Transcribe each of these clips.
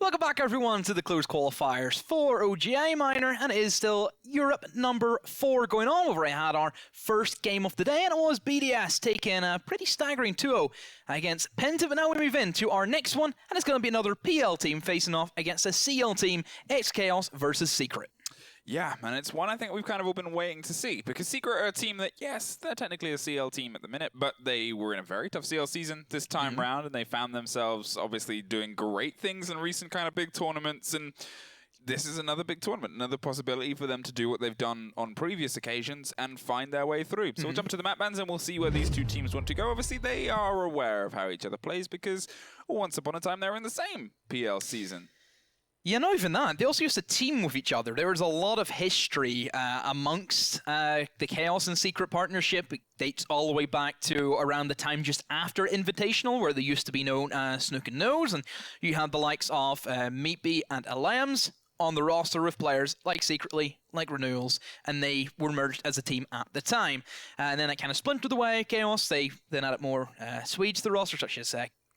Welcome back everyone to the closed qualifiers for OGA Minor, and it is still Europe number 4 going on, where we had our first game of the day, and it was BDS taking a pretty staggering 2-0 against Penta. But now we move into our next one, and it's going to be another PL team facing off against a CL team, Chaos versus Secret. Yeah, and it's one I think we've kind of all been waiting to see, because Secret are a team that, yes, they're technically a CL team at the minute, but they were in a very tough CL season this time round, and they found themselves obviously doing great things in recent kind of big tournaments, and this is another big tournament, another possibility for them to do what they've done on previous occasions and find their way through. So we'll jump to the map bands and we'll see where these two teams want to go. Obviously, they are aware of how each other plays, because once upon a time they were in the same PL season. Yeah, not even that. They also used to team with each other. There was a lot of history amongst the Chaos and Secret partnership. It dates all the way back to around the time just after Invitational, where they used to be known as Snook and Nose, and you had the likes of Meatbee and Alams on the roster with players like Secretly, like Renewals, and they were merged as a team at the time. And then it kind of splintered away. Chaos, they then added more Swedes to the roster, such as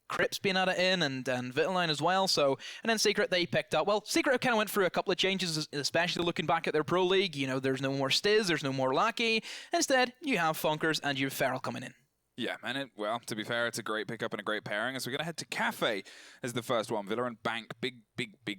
Crips being added in, and Vitaline as well. So, and then Secret, they picked up. Well, Secret kind of went through a couple of changes, especially looking back at their pro league. You know, there's no more Stiz, there's no more Lackey. Instead, you have Funkers and you have Feral coming in. Yeah, and well, to be fair, it's a great pickup and a great pairing. As we're going to head to Cafe as the first one. Villa and Bank, big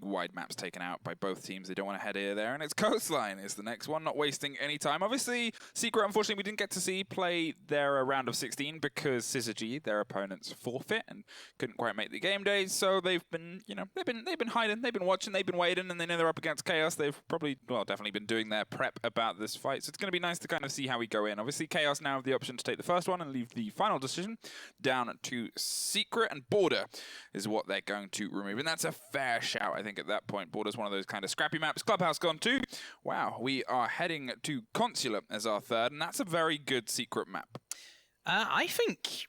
wide maps taken out by both teams. They don't want to head here there. And it's Coastline is the next one, not wasting any time. Obviously, Secret, unfortunately, we didn't get to see play their round of 16 because Syzygy, their opponents, forfeit and couldn't quite make the game days. So they've been, you know, they've been hiding, they've been watching, they've been waiting, and they know they're up against Chaos. They've probably, well, definitely been doing their prep about this fight. So it's going to be nice to kind of see how we go in. Obviously, Chaos now have the option to take the first one and leave the final decision down to Secret, and Border is what they're going to remove. And that's a fair shout, I think, at that point. Border's one of those kind of scrappy maps. Clubhouse gone too. Wow, we are heading to Consulate as our third, and that's a very good Secret map. I think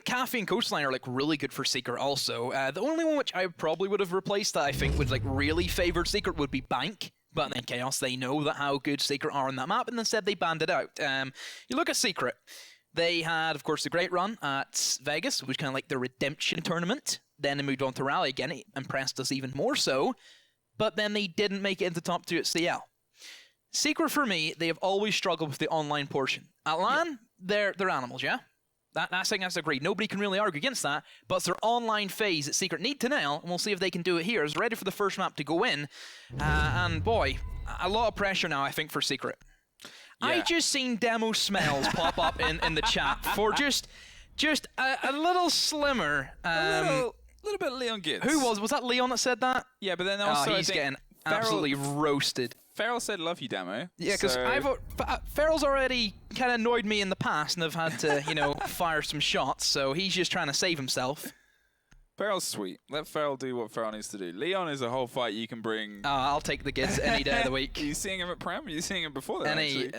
Cafe and Coastline are like really good for Secret also. The only one which I probably would have replaced that I think would like really favored Secret would be Bank. But then Chaos, they know that how good Secret are on that map, and instead they banned it out. You look at Secret. They had, of course, the great run at Vegas, which was kind of like the redemption tournament. Then they moved on to Rally again. It impressed us even more so. But then they didn't make it into top 2 at CL. Secret, for me, they have always struggled with the online portion. At LAN, they're animals, yeah? That's agreed. Nobody can really argue against that. But it's their online phase that Secret need to nail, and we'll see if they can do it here. It's ready for the first map to go in. And boy, a lot of pressure now, I think, for Secret. Yeah. I just seen demo smells pop up in the chat for just a little slimmer. A little bit of Leon Gids. Who was that Leon that said that? Yeah, but then also he's getting absolutely roasted. Feral said love you, demo. Yeah, because Feral's already kind of annoyed me in the past and have had to, you know, fire some shots, so he's just trying to save himself. Feral's sweet. Let Feral do what Feral needs to do. Leon is a whole fight you can bring. I'll take the Gids any day of the week. Are you seeing him at Prem? Are you seeing him before that?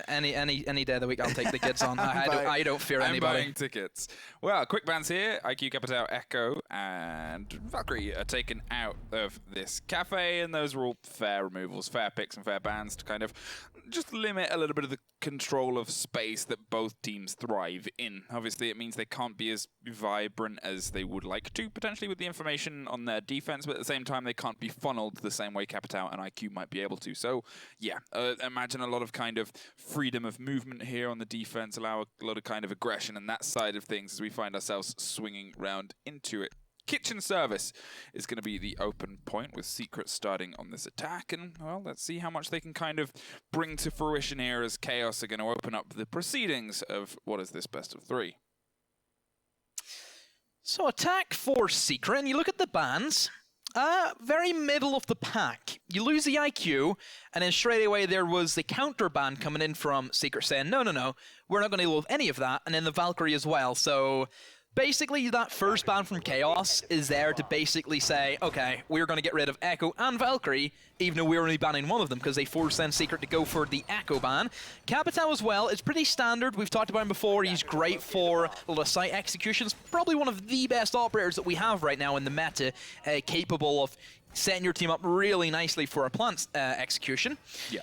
Any day of the week, I'll take the Gids on. I don't fear anybody. I'm buying tickets. Well, quick bans here. IQ, Capital, Echo, and Valkyrie are taken out of this cafe, and those were all fair removals, fair picks, and fair bans to kind of just limit a little bit of the control of space that both teams thrive in. Obviously, it means they can't be as vibrant as they would like to, potentially with the information on their defense, but at the same time, they can't be funneled the same way Capital and IQ might be able to. So, yeah, imagine a lot of kind of freedom of movement here on the defense, allow a lot of kind of aggression and that side of things as we find ourselves swinging round into it. Kitchen Service is going to be the open point with Secret starting on this attack, and well, let's see how much they can kind of bring to fruition here as Chaos are going to open up the proceedings of what is this best of 3. So attack for Secret, and you look at the bans, very middle of the pack. You lose the IQ, and then straight away there was the counter ban coming in from Secret saying, no, we're not going to deal with any of that, and then the Valkyrie as well, so basically, that first ban from Chaos is there to basically say, okay, we're going to get rid of Echo and Valkyrie, even though we're only banning one of them, because they forced then Secret to go for the Echo ban. Capital as well, it's pretty standard. We've talked about him before. He's great for a lot of site executions. Probably one of the best operators that we have right now in the meta, capable of setting your team up really nicely for a plant execution. Yeah.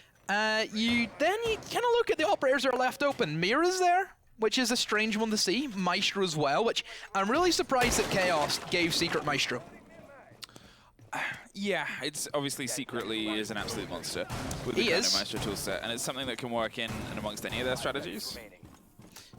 You kind of look at the operators that are left open. Mira's there, which is a strange one to see. Maestro as well, which I'm really surprised that Chaos gave Secret Maestro. Yeah, it's obviously secretly is an absolute monster with the kind of Maestro toolset, and it's something that can work in and amongst any of their strategies.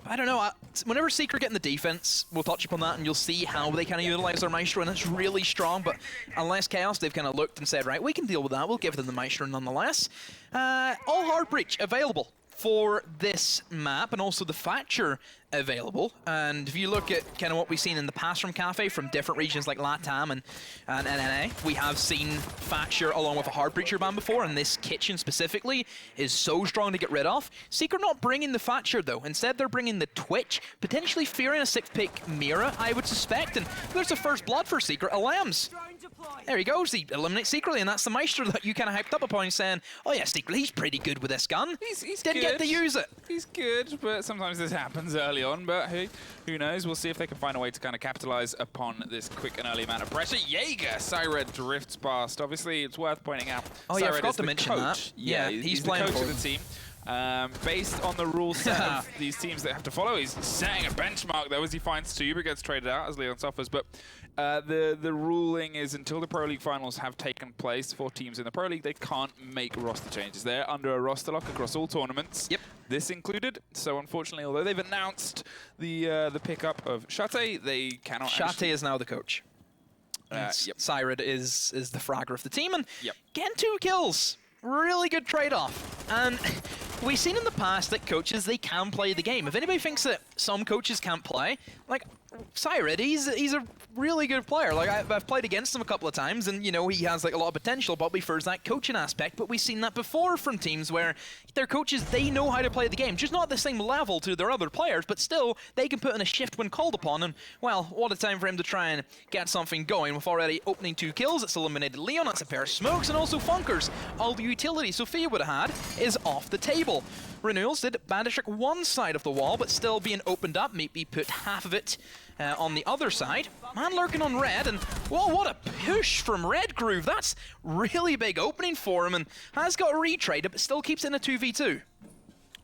I don't know, whenever Secret get in the defense, we'll touch upon that and you'll see how they kind of utilize their Maestro, and it's really strong, but unless Chaos, they've kind of looked and said, right, we can deal with that, we'll give them the Maestro nonetheless. All Hard Breach available for this map, and also the Thatcher available. And if you look at kind of what we've seen in the past from Cafe, from different regions like LATAM and NNA, we have seen Thatcher along with a Hard Breacher ban before, and this kitchen specifically is so strong to get rid of. Secret not bringing the Thatcher though, instead they're bringing the Twitch, potentially fearing a 6th pick Mira, I would suspect, and there's a first blood for Secret, Alams. There he goes, he eliminates Secretly, and that's the Maestro that you kind of hyped up upon, saying, oh yeah, Secretly, he's pretty good with this gun. He's Didn't get to use it. He's good, but sometimes this happens early on, but hey, who knows? We'll see if they can find a way to kind of capitalize upon this quick and early amount of pressure. Jaeger, Syred drifts past. Obviously, it's worth pointing out. Oh yeah, Syred I forgot to mention coach. that. Yeah, he's the playing coach for of the team. Based on the rule set of these teams that have to follow, he's setting a benchmark though as he finds two, but gets traded out as Leon suffers. But the ruling is until the Pro League finals have taken place for teams in the Pro League, they can't make roster changes. They're under a roster lock across all tournaments. Yep. This included. So unfortunately, although they've announced the pickup of Shate, they cannot. Shate is now the coach. Yep. Syred is the fragger of the team, and Yep. getting 2 kills. Really good trade-off. And we've seen in the past that coaches, they can play the game. If anybody thinks that some coaches can't play, like Syred, he's a really good player. Like I've played against him a couple of times, and you know he has like a lot of potential, but prefers that coaching aspect. But we've seen that before from teams where their coaches, they know how to play the game, just not at the same level to their other players, but still they can put in a shift when called upon. And well, what a time for him to try and get something going with already opening 2 kills. It's eliminated Leon, that's a pair of smokes, and also Funkers. All the utility Sophia would have had is off the table. Renewals did bandage trick one side of the wall, but still being opened up. Maybe put half of it on the other side. Man lurking on red, and whoa, what a push from Red Groove. That's really big opening for him, and has got a retrade, but still keeps it in a 2v2.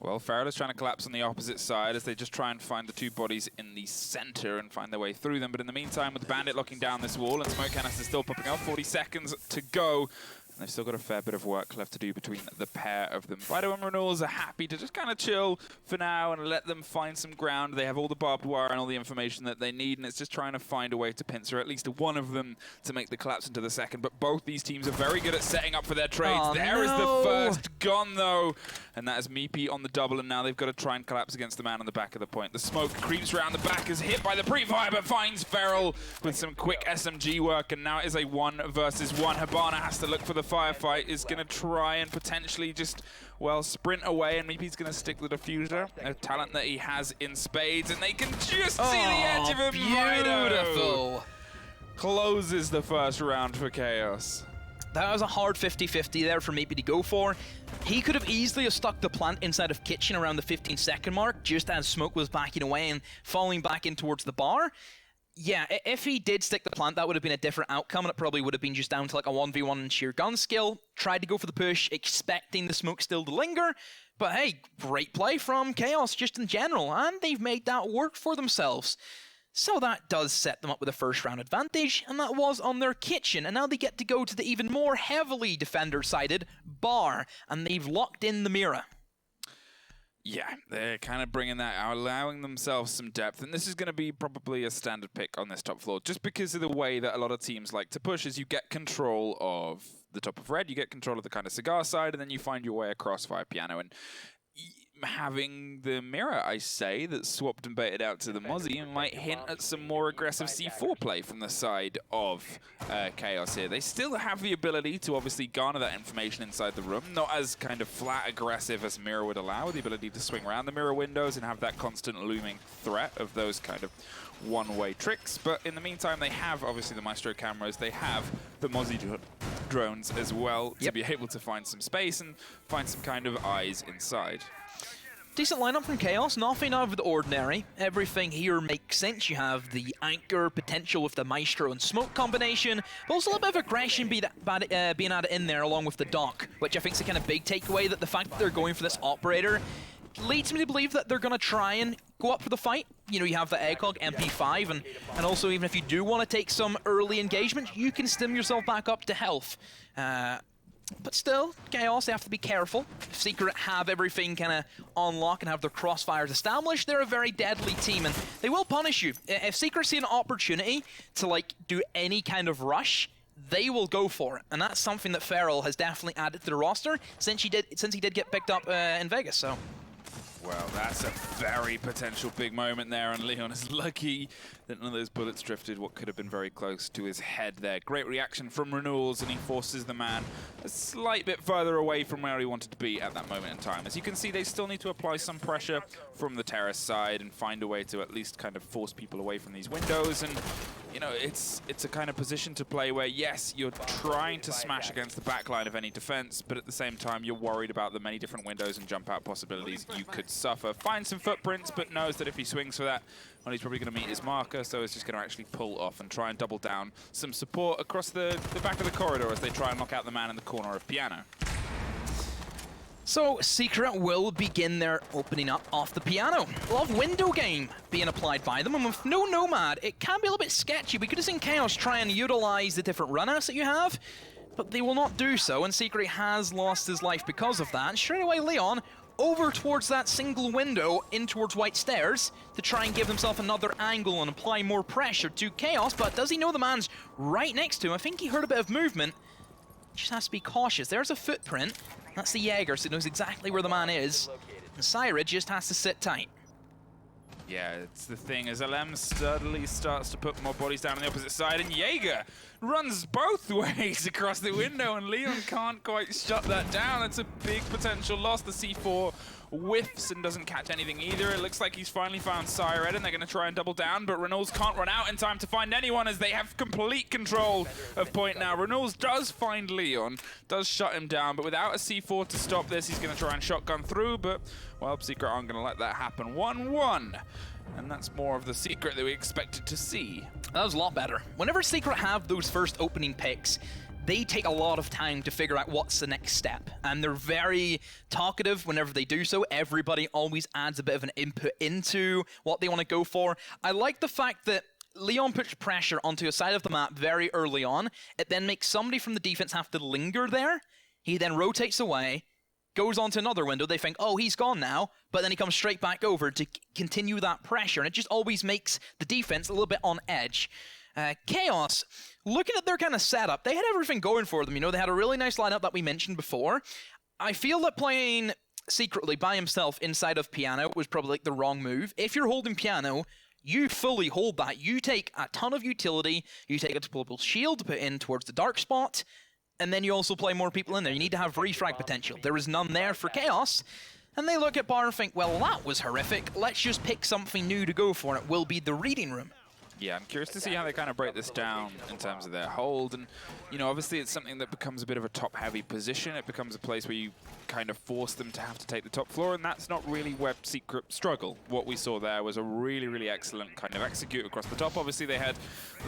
Well, Farrell is trying to collapse on the opposite side as they just try and find the 2 bodies in the center and find their way through them. But in the meantime, with Bandit locking down this wall and smoke canisters still popping up, 40 seconds to go. They've still got a fair bit of work left to do between the pair of them. Fido and Renewals are happy to just kind of chill for now and let them find some ground. They have all the barbed wire and all the information that they need, and it's just trying to find a way to pincer at least one of them to make the collapse into the second. But both these teams are very good at setting up for their trades. Oh, There is the first gone, though. And that is Meepy on the double, and now they've got to try and collapse against the man on the back of the point. The smoke creeps around the back, is hit by the pre-fire, but finds Feral with some quick SMG work, and now it is a 1 versus 1. Habana has to look for the firefight, is going to try and potentially just, well, sprint away, and Meepy's going to stick with the diffuser, a talent that he has in spades, and they can just see the edge of him. Beautiful. Closes the first round for Chaos. That was a hard 50-50 there for Meepy to go for. He could have easily have stuck the plant inside of Kitchen around the 15-second mark, just as Smoke was backing away and falling back in towards the bar. Yeah, if he did stick the plant, that would have been a different outcome, and it probably would have been just down to like a 1v1 in sheer gun skill. Tried to go for the push, expecting the smoke still to linger. But hey, great play from Chaos just in general, and they've made that work for themselves. So that does set them up with a first round advantage, and that was on their Kitchen, and now they get to go to the even more heavily defender-sided bar, and they've locked in the Mira. Yeah, they're kind of bringing that out, allowing themselves some depth, and this is going to be probably a standard pick on this top floor, just because of the way that a lot of teams like to push is you get control of the top of red, you get control of the kind of cigar side, and then you find your way across via piano, and having the mirror, I say, that's swapped and baited out to the Mozzie might hint at some more aggressive C4 play from the side of Chaos here. They still have the ability to obviously garner that information inside the room, not as kind of flat aggressive as Mirror would allow, the ability to swing around the mirror windows and have that constant looming threat of those kind of one-way tricks. But in the meantime, they have obviously the Maestro cameras, they have the Mozzie drones as well to be able to find some space and find some kind of eyes inside. Decent lineup from Chaos, nothing out of the ordinary. Everything here makes sense. You have the anchor potential with the Maestro and Smoke combination, but also a little bit of aggression being added in there along with the Doc, which I think is a kind of big takeaway, that the fact that they're going for this operator leads me to believe that they're going to try and go up for the fight. You know, you have the ACOG, MP5, and also even if you do want to take some early engagement, you can stim yourself back up to health. But still, Chaos, they have to be careful. If Secret have everything kind of on lock and have their crossfires established, they're a very deadly team, and they will punish you. If Secret see an opportunity to, like, do any kind of rush, they will go for it, and that's something that Feral has definitely added to the roster since he did get picked up in Vegas, so... Well, that's a very potential big moment there, and Leon is lucky that none of those bullets drifted what could have been very close to his head there. Great reaction from Renewals, and he forces the man a slight bit further away from where he wanted to be at that moment in time. As you can see, they still need to apply some pressure from the terrace side and find a way to at least kind of force people away from these windows. And you know, it's a kind of position to play where, yes, you're trying to smash against the backline of any defense, but at the same time, you're worried about the many different windows and jump out possibilities you could suffer. Find some footprints, but knows that if he swings for that, well, he's probably going to meet his marker, so he's just going to actually pull off and try and double down some support across the back of the corridor as they try and knock out the man in the corner of Piano. So, Secret will begin their opening up off the piano. A lot of window game being applied by them, and with no Nomad, it can be a little bit sketchy. We could have seen Chaos try and utilize the different runouts that you have, but they will not do so, and Secret has lost his life because of that. And straight away, Leon over towards that single window in towards White Stairs to try and give himself another angle and apply more pressure to Chaos, but does he know the man's right next to him? I think he heard a bit of movement. Just has to be cautious. There's a footprint. That's the Jaeger, so he knows exactly where the man is. And Syra just has to sit tight. Yeah, it's the thing, as LM sturdily starts to put more bodies down on the opposite side, and Jaeger runs both ways across the window, and Leon can't quite shut that down. It's a big potential loss. The C4 whiffs and doesn't catch anything either. It looks like he's finally found Syred, and they're going to try and double down, but Renewals can't run out in time to find anyone as they have complete control of point now. Renewals does find Leon, does shut him down, but without a C4 to stop this, he's going to try and shotgun through, but, well, Secret aren't going to let that happen. 1-1. And that's more of the Secret that we expected to see. That was a lot better. Whenever Secret have those first opening picks, they take a lot of time to figure out what's the next step. And they're very talkative whenever they do so. Everybody always adds a bit of an input into what they want to go for. I like the fact that Leon puts pressure onto a side of the map very early on. It then makes somebody from the defense have to linger there. He then rotates away, goes onto another window. They think, oh, he's gone now, but then he comes straight back over to continue that pressure, and it just always makes the defense a little bit on edge. Chaos, looking at their kind of setup, they had everything going for them. You know, they had a really nice lineup that we mentioned before. I feel that playing Secretly by himself inside of Piano was probably like the wrong move. If you're holding Piano, you fully hold that. You take a ton of utility, you take a deployable shield to put in towards the dark spot, and then you also play more people in there. You need to have refrag potential. There is none there for Chaos. And they look at Bar and think, well, that was horrific. Let's just pick something new to go for, and it will be the reading room. Yeah, I'm curious to see how they kind of break this down in terms of their hold. And, you know, obviously it's something that becomes a bit of a top-heavy position. It becomes a place where you kind of force them to have to take the top floor, and that's not really where Secret struggle. What we saw there was a really, really excellent kind of execute across the top. Obviously they had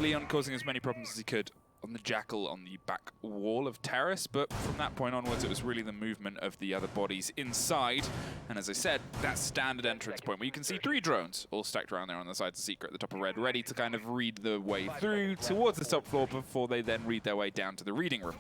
Leon causing as many problems as he could on the Jackal on the back wall of Terrace, but from that point onwards it was really the movement of the other bodies inside, and as I said, that standard entrance point where you can see 3 drones all stacked around there on the sides of Secret at the top of Red, ready to kind of read the way through towards the top floor before they then read their way down to the reading room.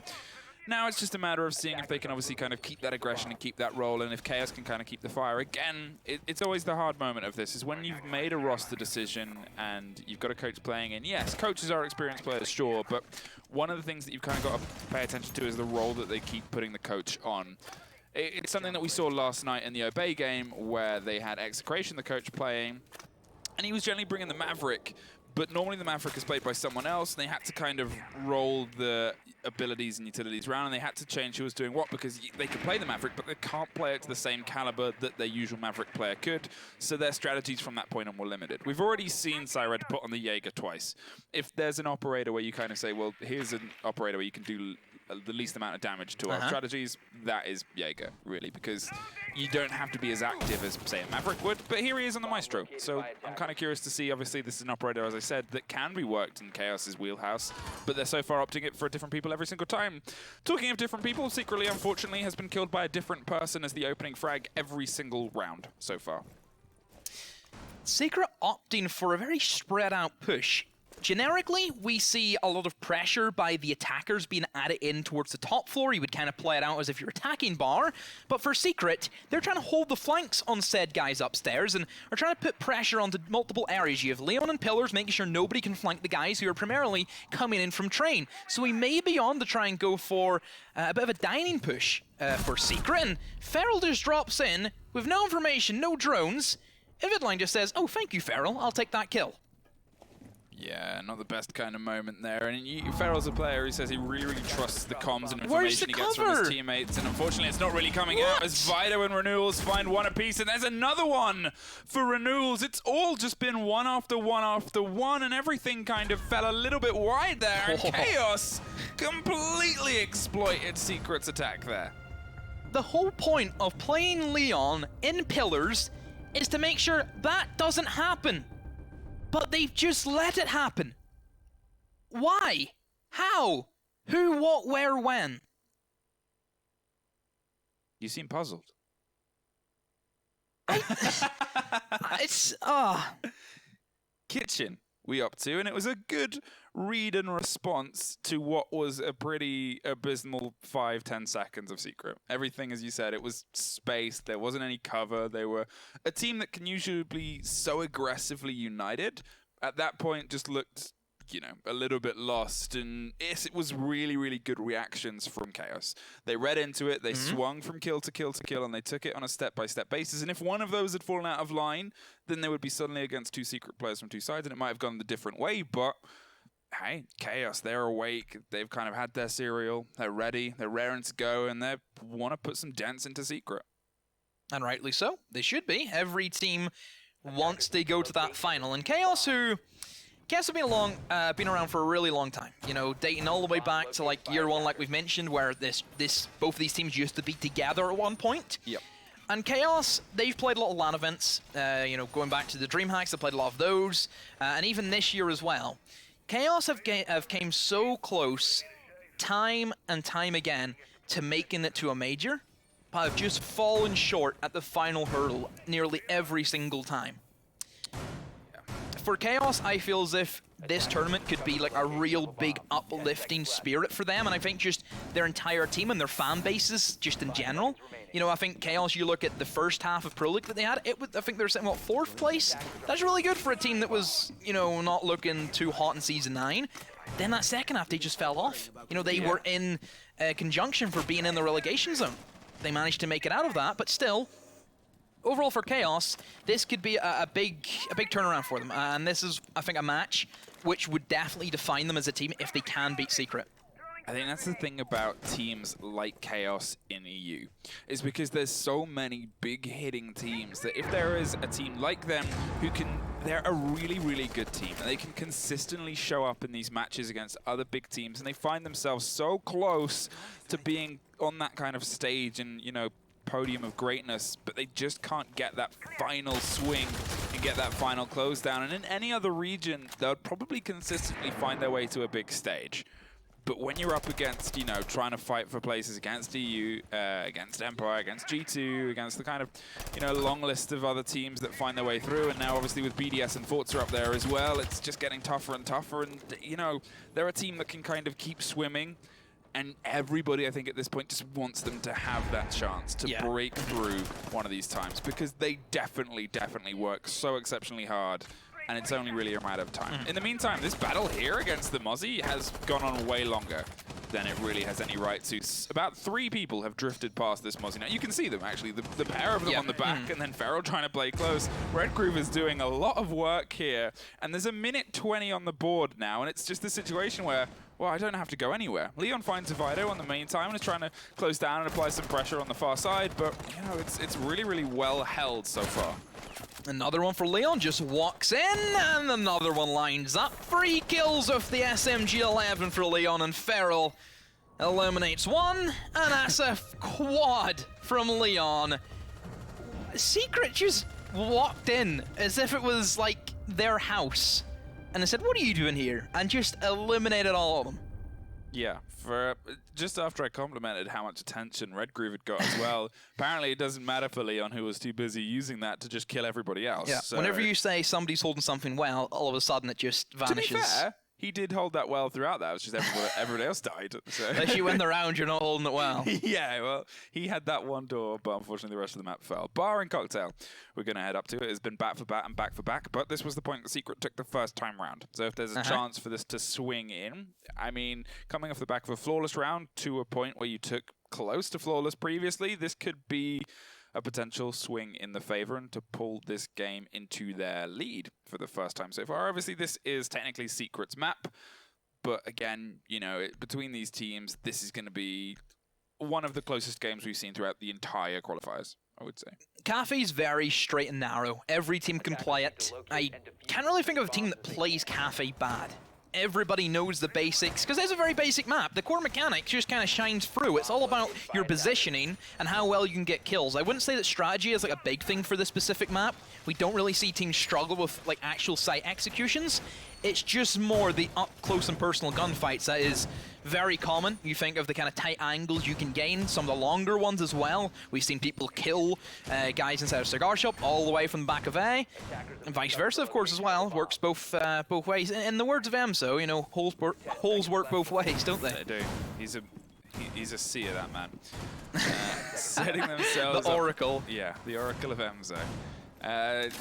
Now it's just a matter of seeing if they can obviously kind of keep that aggression and keep that roll, and if Chaos can kind of keep the fire. Again, it's always the hard moment of this, is when you've made a roster decision and you've got a coach playing in. Yes, coaches are experienced players, sure, but one of the things that you've kind of got to pay attention to is the role that they keep putting the coach on. It's something that we saw last night in the Obey game where they had Execration, the coach, playing, and he was generally bringing the Maverick, but normally the Maverick is played by someone else, and they had to kind of roll the abilities and utilities around, and they had to change who was doing what, because they could play the Maverick, but they can't play it to the same caliber that their usual Maverick player could, so their strategies from that point on were limited. We've already seen Syred put on the Jaeger twice. If there's an operator where you kind of say, well, here's an operator where you can do the least amount of damage to our strategies, that is Jaeger, really, because you don't have to be as active as, say, a Maverick would, but here he is on the Maestro. So I'm kind of curious to see, obviously, this is an operator, as I said, that can be worked in Chaos's wheelhouse, but they're so far opting it for different people every single time. Talking of different people, Secretly, unfortunately, has been killed by a different person as the opening frag every single round so far. Secret opting for a very spread out push. Generically, we see a lot of pressure by the attackers being added in towards the top floor. You would kind of play it out as if you're attacking bar. But for Secret, they're trying to hold the flanks on said guys upstairs and are trying to put pressure onto multiple areas. You have Leon and Pillars making sure nobody can flank the guys who are primarily coming in from train. So we may be on to try and go for a bit of a dining push for Secret. And Feral just drops in with no information, no drones. Avidline just says, "Oh, thank you, Feral. I'll take that kill." Yeah, not the best kind of moment there. And Feral's a player who says he really trusts the comms and information he gets from his teammates. And unfortunately, it's not really coming out as Vido and Renewals find one apiece. And there's another one for Renewals. It's all just been one after one after one. And everything kind of fell a little bit wide there. And Chaos completely exploited Secret's attack there. The whole point of playing Leon in Pillars is to make sure that doesn't happen. But they've just let it happen. Why? How? Who, what, where, when? You seem puzzled. It's, Kitchen, we up to, and it was a good read and response to what was a pretty abysmal 5-10 seconds of Secret. Everything, as you said, it was spaced. There wasn't any cover. They were a team that can usually be so aggressively united. At that point, just looked, a little bit lost. And it was really, really good reactions from Chaos. They read into it. They swung from kill to kill to kill, and they took it on a step-by-step basis. And if one of those had fallen out of line, then they would be suddenly against two Secret players from two sides, and it might have gone the different way, but hey, Chaos, they're awake. They've kind of had their cereal. They're ready. They're raring to go, and they want to put some dents into Secret. And rightly so. They should be. Every team wants to go to that final. And Chaos have been around for a really long time. Dating all the way back to year one, like we've mentioned, where both of these teams used to be together at one point. Yep. And Chaos, they've played a lot of LAN events. Going back to the DreamHacks, they played a lot of those, and even this year as well. Chaos have came so close, time and time again, to making it to a major, but have just fallen short at the final hurdle nearly every single time. For Chaos, I feel as if this tournament could be a real big uplifting spirit for them, and I think just their entire team and their fan bases just in general. I think Chaos, you look at the first half of Pro League that they had, I think they were sitting, 4th place? That's really good for a team that was, not looking too hot in Season 9. Then that second half, they just fell off. They were in conjunction for being in the relegation zone. They managed to make it out of that, but still, overall for Chaos, this could be a big turnaround for them. And this is, I think, a match which would definitely define them as a team if they can beat Secret. I think that's the thing about teams like Chaos in EU, is because there's so many big hitting teams that if there is a team like them they're a really, really good team, and they can consistently show up in these matches against other big teams, and they find themselves so close to being on that kind of stage and, podium of greatness, but they just can't get that final swing and get that final close down. And in any other region, they'll probably consistently find their way to a big stage. But when you're up against, trying to fight for places against EU, against Empire, against G2, against the kind of, long list of other teams that find their way through, and now obviously with BDS and Forza up there as well, it's just getting tougher and tougher. And, they're a team that can kind of keep swimming, and everybody, I think, at this point just wants them to have that chance to break through one of these times, because they definitely work so exceptionally hard. And it's only really a matter of time. In the meantime, this battle here against the Mozzie has gone on way longer than it really has any right to. About 3 people have drifted past this Mozzie. Now, you can see them, actually. The pair of them on the back, and then Feral trying to play close. Red Groove is doing a lot of work here. And there's a minute 20 on the board now, and it's just a situation where, well, I don't have to go anywhere. Leon finds a Vido on the meantime and is trying to close down and apply some pressure on the far side, but, it's really, really well held so far. Another one for Leon, just walks in, and another one lines up. 3 kills of the SMG-11 for Leon and Feral. eliminates one, and that's a quad from Leon. Secret just walked in as if it was like their house, and they said, "What are you doing here?" and just eliminated all of them. Yeah, for just after I complimented how much attention Red Groove had got as well, apparently it doesn't matter for Leon, who was too busy using that to just kill everybody else. Yeah, so, whenever you say somebody's holding something well, all of a sudden it just vanishes. to be fair, he did hold that well throughout that. It's just everybody else died. So. Unless you win the round, you're not holding it well. Yeah, well, he had that one door, but unfortunately the rest of the map fell. Bar and Cocktail, we're going to head up to. It has been back for back and back for back, but this was the point that Secret took the first time round. So if there's a chance for this to swing in, I mean, coming off the back of a flawless round to a point where you took close to flawless previously, this could be a potential swing in the favor and to pull this game into their lead for the first time so far. Obviously, this is technically Secret's map, but again, you know, between these teams, this is going to be one of the closest games we've seen throughout the entire qualifiers, I would say. Cafe's very straight and narrow. Every team can play it. I can't really think of a team that plays Cafe bad. Everybody knows the basics, because it's a very basic map. The core mechanics just kind of shines through. It's all about your positioning and how well you can get kills. I wouldn't say that strategy is like a big thing for this specific map. We don't really see teams struggle with like actual site executions. It's just more the up close and personal gunfights that is very common. You think of the kind of tight angles you can gain, some of the longer ones as well. We've seen people kill guys inside a cigar shop all the way from the back of A, and vice versa, of course, as well. Works both ways. In the words of Emso, you know, holes work both ways, don't they? They do. He's a seer, that man. Setting themselves the Oracle. Up. Yeah, the Oracle of Emso.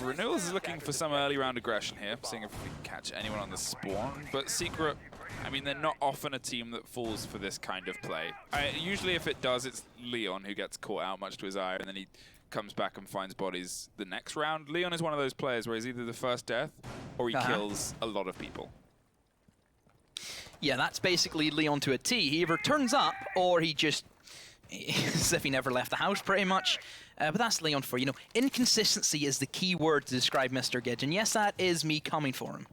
Renewals is looking for some early round aggression here, seeing if we can catch anyone on the spawn. But Secret, I mean, they're not often a team that falls for this kind of play. Usually if it does, it's Leon who gets caught out, much to his eye, and then he comes back and finds bodies the next round. Leon is one of those players where he's either the first death or he kills a lot of people. Yeah, that's basically Leon to a T. He either turns up or he just, as if he never left the house, pretty much. But that's Leon for you. Know, inconsistency is the key word to describe Mr. Gidge, and yes, that is me coming for him.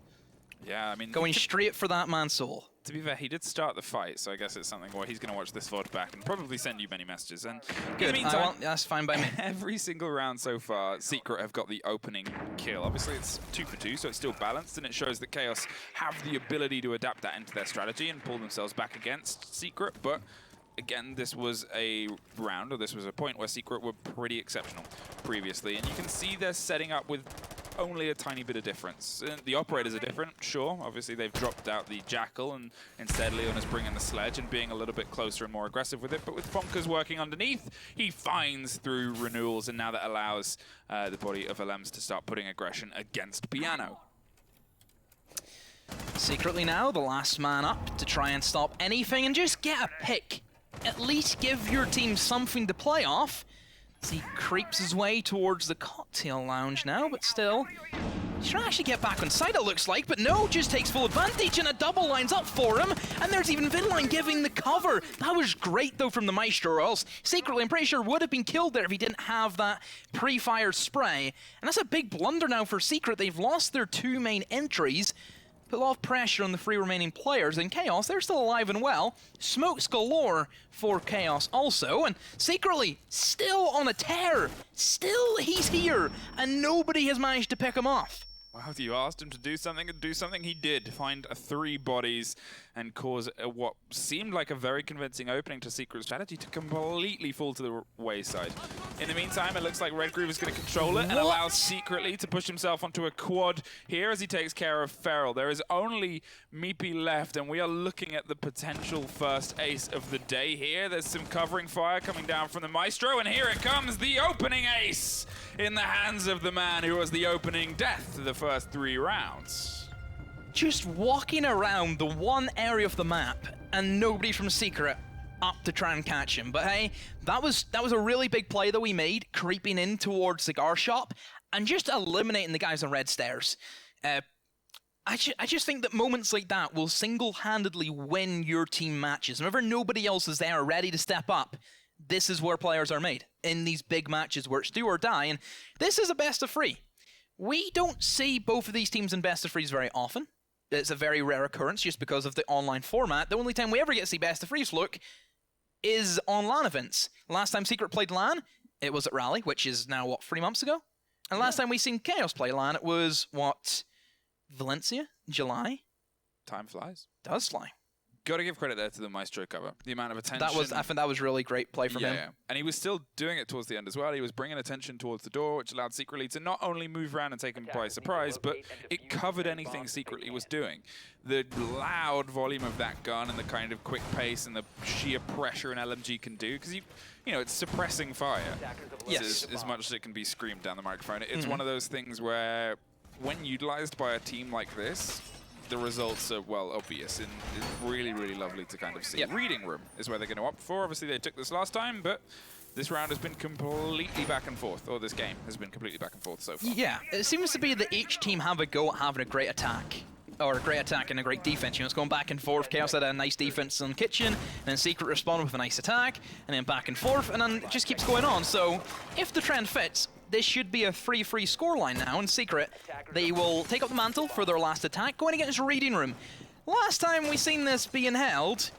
Yeah, I mean... Going straight for that man's soul. To be fair, he did start the fight, so I guess it's something where he's going to watch this VOD back and probably send you many messages. And good. In the meantime, that's fine by me. Every single round so far, Secret have got the opening kill. Obviously, it's 2 for 2, so it's still balanced, and it shows that Chaos have the ability to adapt that into their strategy and pull themselves back against Secret, but... Again, this was a round, or this was a point where Secret were pretty exceptional previously, and you can see they're setting up with only a tiny bit of difference. The operators are different, sure. Obviously, they've dropped out the Jackal, and instead Leon is bringing the Sledge and being a little bit closer and more aggressive with it. But with Fonkers working underneath, he finds through renewals, and now that allows the body of Alems to start putting aggression against Piano. Secretly now, the last man up to try and stop anything and just get a pick. At least give your team something to play off. As he creeps his way towards the cocktail lounge now, but still, he's trying to actually get back on site, it looks like, but no, just takes full advantage, and a double lines up for him, and there's even Vidline giving the cover. That was great, though, from the Maestro, or else Secretly, I'm pretty sure, would have been killed there if he didn't have that pre-fire spray. And that's a big blunder now for Secret. They've lost their 2 main entries. Put a lot of pressure on the 3 remaining players, and Chaos, they're still alive and well. Smokes galore for Chaos also, and Secretly, still on a tear. Still, he's here, and nobody has managed to pick him off. Well, you asked him to do something, and do something he did. Find 3 bodies and cause what seemed like a very convincing opening to Secret strategy to completely fall to the wayside. In the meantime, it looks like Red Groove is going to control it and allows Secretly to push himself onto a quad here as he takes care of Feral. There is only Meepy left, and we are looking at the potential first ace of the day here. There's some covering fire coming down from the Maestro, and here it comes, the opening ace in the hands of the man who was the opening death to the first 3 rounds. Just walking around the one area of the map and nobody from Secret up to try and catch him. But hey, that was a really big play that we made, creeping in towards Cigar Shop and just eliminating the guys on red stairs. I just think that moments like that will single-handedly win your team matches. Whenever nobody else is there ready to step up, this is where players are made, in these big matches where it's do or die, and this is a best of 3. We don't see both of these teams in best of 3s very often. it's a very rare occurrence just because of the online format. The only time we ever get to see best of threes look is on LAN events. Last time Secret played LAN, it was at Rally, which is now, what, 3 months ago? And last time we seen Chaos play LAN, it was, what, Valencia? July? Time flies. Does fly. Got to give credit there to the Maestro cover. The amount of attention. I think that was really great play from him. Yeah, and he was still doing it towards the end as well. He was bringing attention towards the door, which allowed Secretly to not only move around and take him by surprise, but it covered anything Secretly was doing. The loud volume of that gun and the kind of quick pace and the sheer pressure an LMG can do, because you know, it's suppressing fire. Yes. As much as it can be screamed down the microphone. It's one of those things where, when utilized by a team like this, the results are, well, obvious, and it's really, really lovely to kind of see. Yep. Reading room is where they're going to opt for. Obviously, they took this last time, but this round has been completely back and forth, or this game has been completely back and forth so far. Yeah, it seems to be that each team have a go at having a great attack. Or a great attack and a great defense. You know, it's going back and forth. Chaos had a nice defense on Kitchen, and then Secret responded with a nice attack, and then back and forth, and then it just keeps going on. So, if the trend fits, this should be a 3-3 scoreline now. In Secret, they will take up the mantle for their last attack, going against Reading Room. Last time we seen this being held,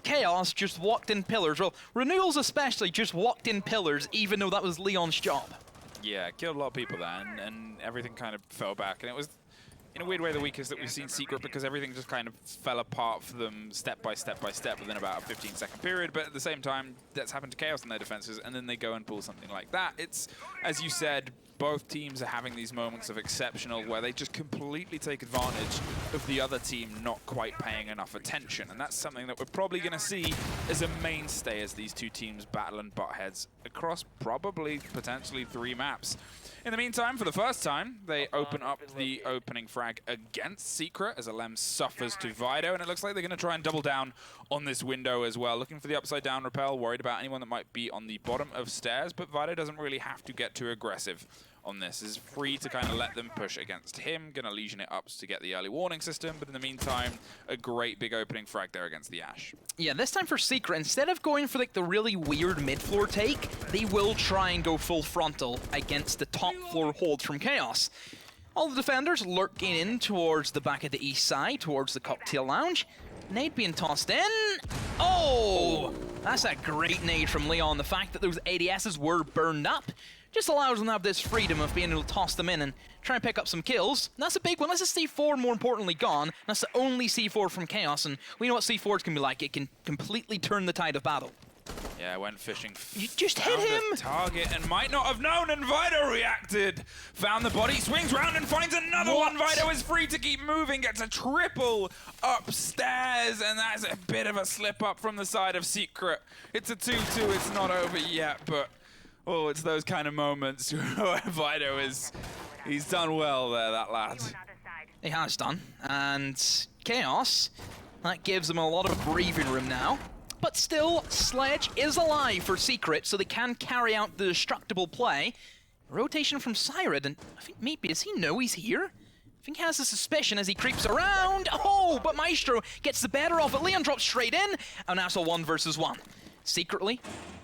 Chaos just walked in pillars. Well, Renewals especially just walked in pillars, even though that was Leon's job. Yeah, killed a lot of people there, and everything kind of fell back, and it was, in a weird way, the weakest that we've seen Secret, because everything just kind of fell apart for them step by step by step within about a 15-second period. But at the same time, that's happened to Chaos in their defenses, and then they go and pull something like that. It's, as you said, both teams are having these moments of exceptional where they just completely take advantage of the other team not quite paying enough attention. And that's something that we're probably going to see as a mainstay as these two teams battle and butt heads across probably potentially 3 maps. In the meantime, for the first time, they open up the opening frag against Secret as Alem suffers to Vido, and it looks like they're going to try and double down on this window as well. Looking for the upside down rappel, worried about anyone that might be on the bottom of stairs, but Vido doesn't really have to get too aggressive on this. Is free to kind of let them push against him. Going to Legion it up to get the early warning system, but in the meantime, a great big opening frag there against the Ash. Yeah, this time for Secret, instead of going for like the really weird mid-floor take, they will try and go full frontal against the top floor hold from Chaos. All the defenders lurking in towards the back of the east side, towards the cocktail lounge. Nade being tossed in. Oh! That's a great nade from Leon. The fact that those ADSs were burned up just allows them to have this freedom of being able to toss them in and try and pick up some kills. And that's a big one. That's a C4, more importantly, gone. That's the only C4 from Chaos, and we know what C4s can be like. It can completely turn the tide of battle. Yeah, went fishing. You just hit him! Target and might not have known, and Vido reacted. Found the body, swings round and finds another one. Vido is free to keep moving, gets a triple upstairs, and that's a bit of a slip up from the side of Secret. It's a 2-2, it's not over yet, but oh, it's those kind of moments where Vido he's done well there, that lad. He has done, and Chaos, that gives them a lot of breathing room now. But still, Sledge is alive for Secret, so they can carry out the destructible play. Rotation from Syred, and I think maybe, does he know he's here? I think he has a suspicion as he creeps around. Oh, but Maestro gets the better of it. Leon drops straight in, and that's a 1 versus 1. Secretly,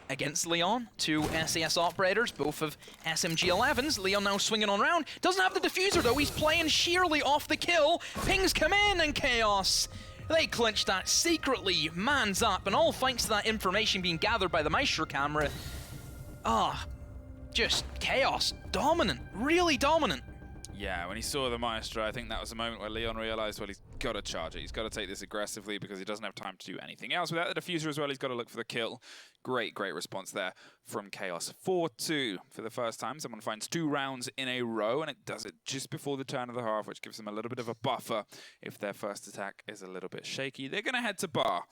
against Leon, 2 SAS operators, both of SMG-11s. Leon now swinging on round. Doesn't have the diffuser, though. He's playing sheerly off the kill. Pings come in, and Chaos, they clinch that secretly, man's up, and all thanks to that information being gathered by the Maestro camera. Just Chaos, dominant, really dominant. Yeah, when he saw the Maestro, I think that was the moment where Leon realized, well, he's got to charge it. He's got to take this aggressively because he doesn't have time to do anything else. Without the diffuser as well, he's got to look for the kill. Great, great response there from Chaos. 4-2 for the first time. Someone finds 2 rounds in a row, and it does it just before the turn of the half, which gives them a little bit of a buffer. If their first attack is a little bit shaky, they're going to head to bar.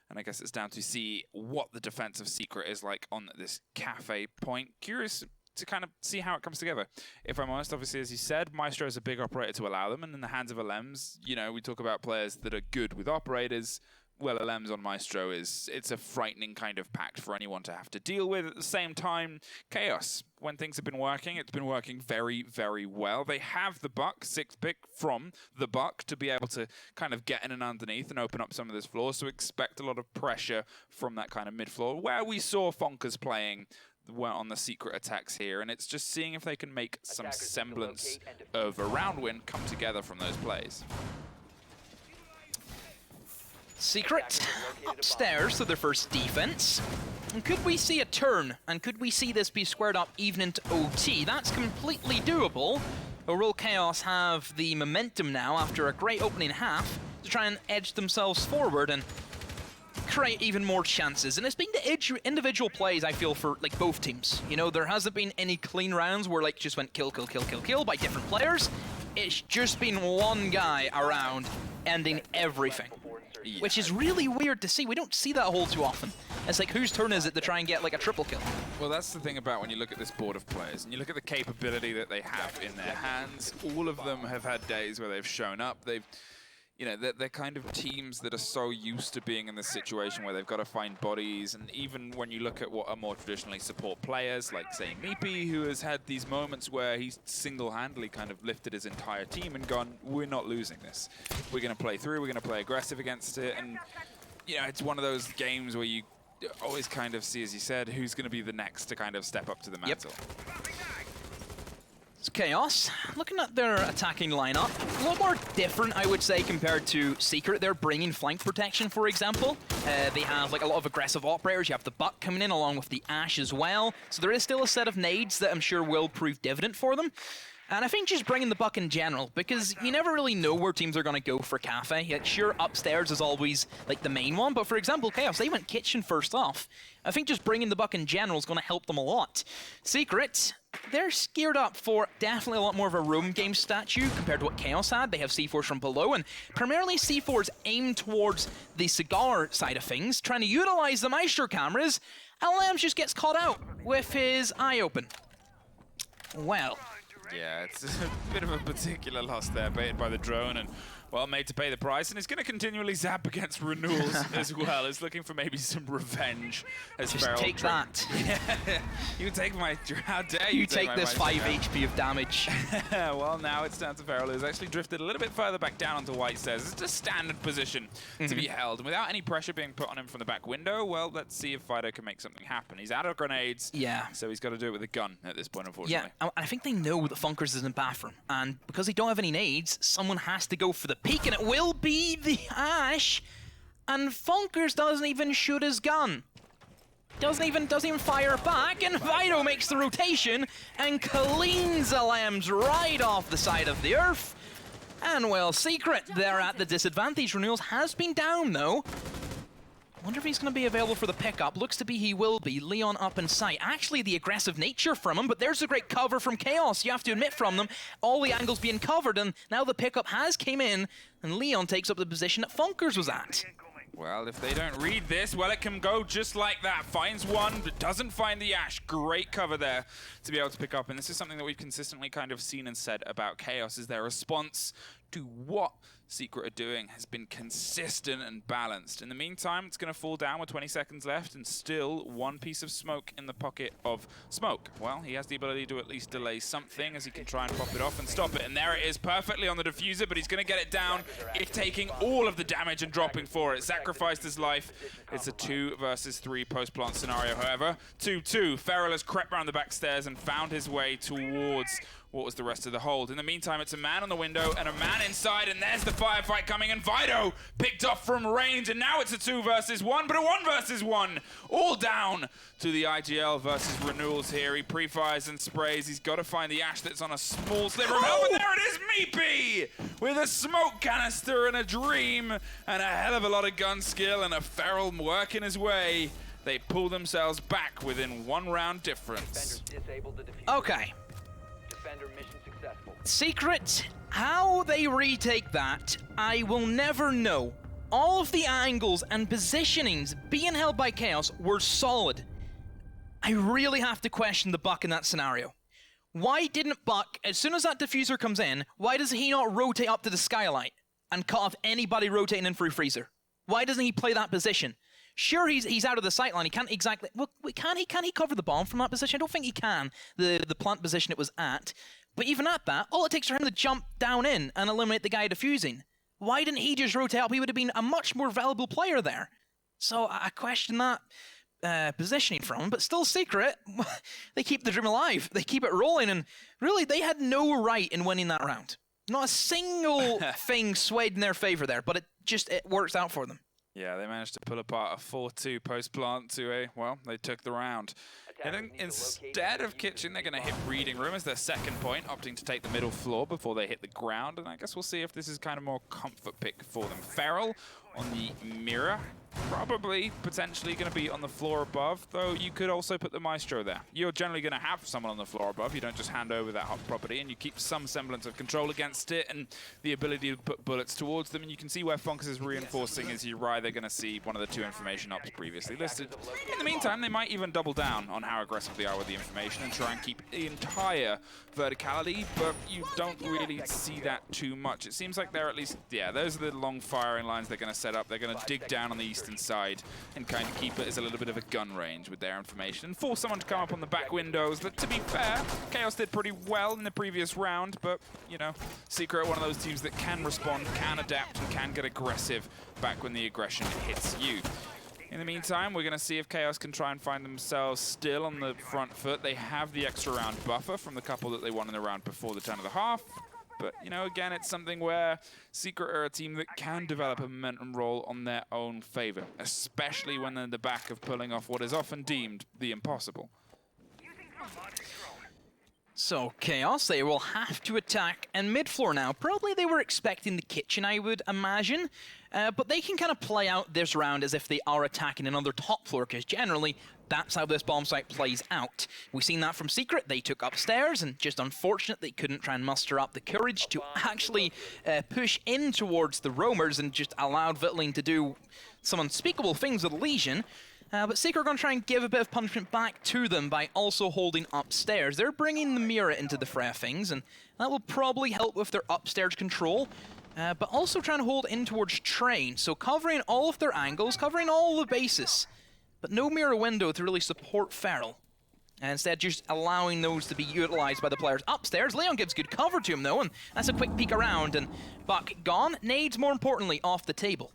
And I guess it's down to see what the defensive secret is like on this cafe point. Curious to kind of see how it comes together. If I'm honest, obviously, as you said, Maestro is a big operator to allow them, and in the hands of Alems, you know, we talk about players that are good with operators. Well, Alems on Maestro it's a frightening kind of pact for anyone to have to deal with. At the same time, Chaos, when things have been working, it's been working very, very well. They have the Buck, 6th pick from the Buck, to be able to kind of get in and underneath and open up some of this floor, so expect a lot of pressure from that kind of mid-floor, where we saw Fonkers playing on the secret attacks here, and it's just seeing if they can make some semblance of a round win come together from those plays. Secret upstairs to their first defense. And could we see a turn? And could we see this be squared up even into OT? That's completely doable. But will Chaos have the momentum now after a great opening half to try and edge themselves forward and create even more chances? And it's been the individual plays, I feel, for like both teams. You know, there hasn't been any clean rounds where like just went kill, kill, kill, kill, kill by different players. It's just been one guy around ending everything. Yeah. Which is really weird to see. We don't see that all too often. It's like, whose turn is it to try and get like a triple kill? Well, that's the thing about when you look at this board of players and you look at the capability that they have in their hands. All of them have had days where they've shown up. They've, you know, they're kind of teams that are so used to being in this situation where they've got to find bodies. And even when you look at what are more traditionally support players, like say Meepy, who has had these moments where he's single-handedly kind of lifted his entire team and gone, we're not losing this. We're going to play through, we're going to play aggressive against it. And, you know, it's one of those games where you always kind of see, as you said, who's going to be the next to kind of step up to the mantle. Yep. It's Chaos. Looking at their attacking lineup, a lot more different, I would say, compared to Secret. They're bringing flank protection, for example. They have like a lot of aggressive operators. You have the Buck coming in along with the Ash as well. So there is still a set of nades that I'm sure will prove dividend for them. And I think just bringing the Buck in general, because you never really know where teams are going to go for Cafe. Like, sure, upstairs is always like the main one, but for example, Chaos, they went Kitchen first off. I think just bringing the Buck in general is going to help them a lot. Secret, they're geared up for definitely a lot more of a roam game statue compared to what Chaos had. They have C4s from below, and primarily C4s aimed towards the cigar side of things, trying to utilize the Maestro cameras, and Lambs just gets caught out with his eye open. Well. Yeah, it's a bit of a particular loss there, baited by the drone and, well, made to pay the price. And it's going to continually zap against renewals as well. It's looking for maybe some revenge. As just take that. You take my... How dare you take this 5 HP of damage. Well, now it's down to Feral, who's actually drifted a little bit further back down onto White Stairs. It's a standard position to be held. And without any pressure being put on him from the back window, well, let's see if Fido can make something happen. He's out of grenades. Yeah. So he's got to do it with a gun at this point, unfortunately. Yeah, I think they know that Funkers is in bathroom. And because they don't have any nades, someone has to go for the peek, and it will be the Ash. And Funkers doesn't even shoot his gun. Doesn't even fire back, and Fido makes the rotation and cleans the Lambs right off the side of the earth. And well, Secret, they're at the disadvantage. Renewals has been down though. Wonder if he's going to be available for the pickup. Looks to be he will be. Leon up in sight. Actually, the aggressive nature from him, but there's a great cover from Chaos. You have to admit from them, all the angles being covered, and now the pickup has came in, and Leon takes up the position that Funkers was at. Well, if they don't read this, well, it can go just like that. Finds one, but doesn't find the Ash. Great cover there to be able to pick up, and this is something that we've consistently kind of seen and said about Chaos, is their response to what Secret are doing has been consistent and balanced. In the meantime, it's going to fall down with 20 seconds left and still one piece of smoke in the pocket of Smoke. Well, he has the ability to at least delay something as he can try and pop it off and stop it. And there it is, perfectly on the diffuser, but he's going to get it down. It's taking all of the damage and dropping for it. Sacrificed his life. It's a 2 versus 3 post-plant scenario, however. 2-2. Feral has crept around the back stairs and found his way towards what was the rest of the hold. In the meantime, it's a man on the window and a man inside, and there's the firefight coming, and Vido picked off from range, and now it's a 2 versus 1, but a 1 versus 1. All down to the IGL versus Renewals here. He pre-fires and sprays. He's got to find the Ash that's on a small sliver of health, and there it is, Meepy! With a smoke canister and a dream, and a hell of a lot of gun skill, and a Feral working his way. They pull themselves back within 1 round difference. Okay. Secret, how they retake that, I will never know. All of the angles and positionings being held by Chaos were solid. I really have to question the Buck in that scenario. Why didn't Buck, as soon as that diffuser comes in, why does he not rotate up to the skylight and cut off anybody rotating in through freezer? Why doesn't he play that position? Sure, he's out of the sight line. He can't exactly... Well, can he cover the bomb from that position? I don't think he can, the plant position it was at. But even at that, all it takes for him to jump down in and eliminate the guy defusing. Why didn't he just rotate up? He would have been a much more valuable player there. So I question that positioning from him, but still Secret. They keep the dream alive. They keep it rolling, and really, they had no right in winning that round. Not a single thing swayed in their favor there, but it works out for them. Yeah, they managed to pull apart a 4-2 post-plant to a, well, they took the round. And then instead of Kitchen, they're going to hit Reading Room as their second point, opting to take the middle floor before they hit the ground. And I guess we'll see if this is kind of more comfort pick for them. Feral on the mirror, probably potentially going to be on the floor above, though you could also put the Maestro there. You're generally going to have someone on the floor above. You don't just hand over that hot property, and you keep some semblance of control against it and the ability to put bullets towards them. And you can see where Funkers is reinforcing as you ride. They're going to see one of the two information ops previously listed. In the meantime, they might even double down on how aggressive they are with the information and try and keep the entire verticality, but you don't really see that too much. It seems like they're at least, yeah, those are the long firing lines they're going to set up. They're going to dig down on the eastern side and kind of keep it as a little bit of a gun range with their information and force someone to come up on the back windows. That, to be fair, Chaos did pretty well in the previous round, but, you know, Secret are one of those teams that can respond, can adapt, and can get aggressive back when the aggression hits you. In the meantime, we're going to see if Chaos can try and find themselves still on the front foot. They have the extra round buffer from the couple that they won in the round before the turn of the half. But, you know, again, it's something where Secret are a team that can develop a momentum roll on their own favor, especially when they're in the back of pulling off what is often deemed the impossible. So, Chaos, they will have to attack in mid-floor now. Probably they were expecting the kitchen, I would imagine. But they can kind of play out this round as if they are attacking another top floor, because generally, that's how this bomb site plays out. We've seen that from Secret. They took upstairs, and just unfortunate they couldn't try and muster up the courage to actually push in towards the roamers and just allowed Vitling to do some unspeakable things with Legion. But Secret are going to try and give a bit of punishment back to them by also holding upstairs. They're bringing the mirror into the fray of things, and that will probably help with their upstairs control. But also trying to hold in towards train, so covering all of their angles, covering all the bases, but no mirror window to really support Feral. And instead just allowing those to be utilized by the players upstairs. Leon gives good cover to him though, and that's a quick peek around, and Buck gone. Nades, more importantly, off the table.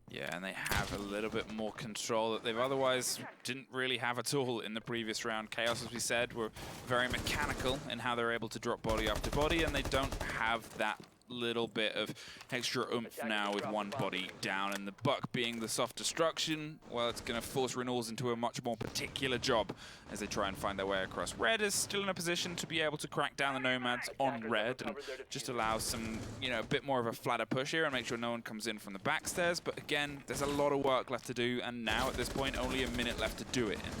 Yeah, and they have a little bit more control that they've otherwise didn't really have at all in the previous round. Chaos, as we said, were very mechanical in how they're able to drop body after body, and they don't have that little bit of extra oomph now with one body down, and the Buck being the soft destruction, well, it's going to force Renewals into a much more particular job as they try and find their way across. Red is still in a position to be able to crack down the Nomads on Red and just allow some, you know, a bit more of a flatter push here and make sure no one comes in from the backstairs, but again, there's a lot of work left to do, and now at this point, only a minute left to do it in.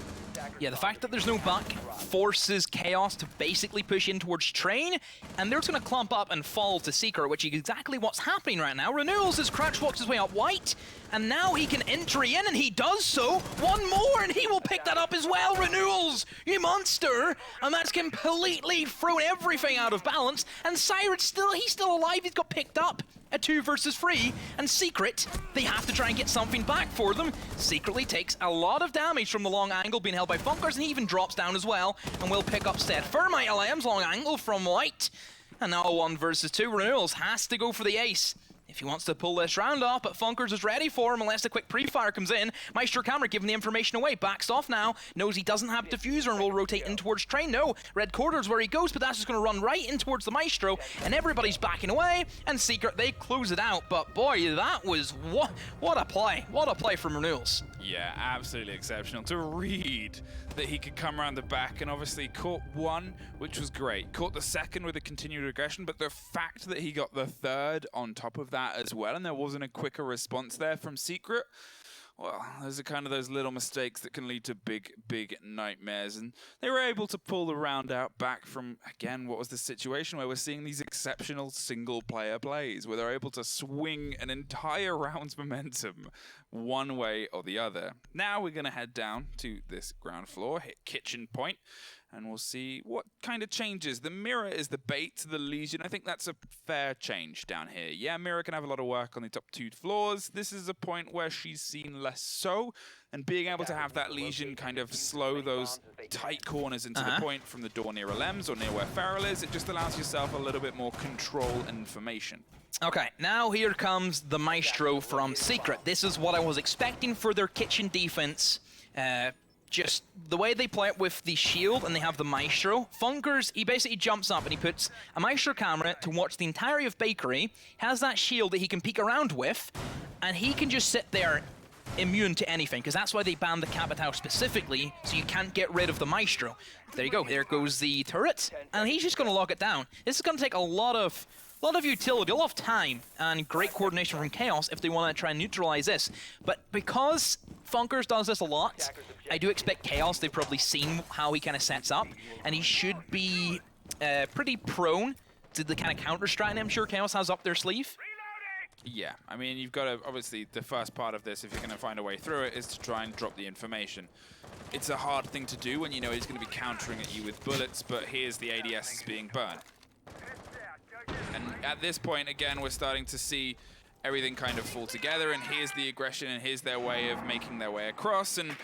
Yeah, the fact that there's no Buck forces Chaos to basically push in towards Train, and they're just going to clump up and fall to Seeker, which is exactly what's happening right now. Renewals has crouch walks his way up White, and now he can entry in, and he does so. One more, and he will pick that up as well. Renewals, you monster! And that's completely thrown everything out of balance, and Siren's he's still alive, he's got picked up. A 2 versus 3, and Secret, they have to try and get something back for them. Secretly takes a lot of damage from the long angle being held by Funkers, and he even drops down as well, and will pick up Stead. Thermite LM's long angle from White, and now a 1 versus 2. Renewals has to go for the ace if he wants to pull this round off, but Funkers is ready for him unless a quick pre-fire comes in. Maestro Camera giving the information away, backs off now, knows he doesn't have diffuser and will rotate in towards Train. No, red corridor's where he goes, but that's just going to run right in towards the Maestro, and everybody's backing away, and Secret, they close it out, but boy, that was, what a play from Renewals. Yeah, absolutely exceptional. To read that he could come around the back and obviously caught one, which was great. Caught the second with a continued aggression, but the fact that he got the third on top of that as well, and there wasn't a quicker response there from Secret, well, those are kind of those little mistakes that can lead to big, big nightmares. And they were able to pull the round out back from, again, what was the situation where we're seeing these exceptional single-player plays, where they're able to swing an entire round's momentum one way or the other. Now we're going to head down to this ground floor, hit kitchen point, and we'll see what kind of changes. The mirror is the bait to the Legion. I think that's a fair change down here. Yeah, Mirror can have a lot of work on the top 2 floors. This is a point where she's seen less so, and being able to have that Legion kind of slow those tight corners into the point from the door near Lems or near where Feral is, it just allows yourself a little bit more control and information. Okay, now here comes the Maestro from Secret. This is what I was expecting for their kitchen defense. Just the way they play it with the shield and they have the Maestro. Funkers, he basically jumps up and he puts a Maestro camera to watch the entirety of Bakery, has that shield that he can peek around with, and he can just sit there immune to anything, because that's why they banned the Capitao specifically, so you can't get rid of the Maestro. There you go, there goes the turret, and he's just going to lock it down. This is going to take a lot of utility, a lot of time, and great coordination from Chaos if they want to try and neutralize this. But because Funkers does this a lot, I do expect Chaos, they've probably seen how he kind of sets up, and he should be pretty prone to the kind of counter-strat I'm sure Chaos has up their sleeve. Yeah, I mean, you've got to, obviously, the first part of this, if you're going to find a way through it, is to try and drop the information. It's a hard thing to do when you know he's going to be countering at you with bullets, but here's the ADS is being burned. And at this point, again, we're starting to see everything kind of fall together, and here's the aggression, and here's their way of making their way across, and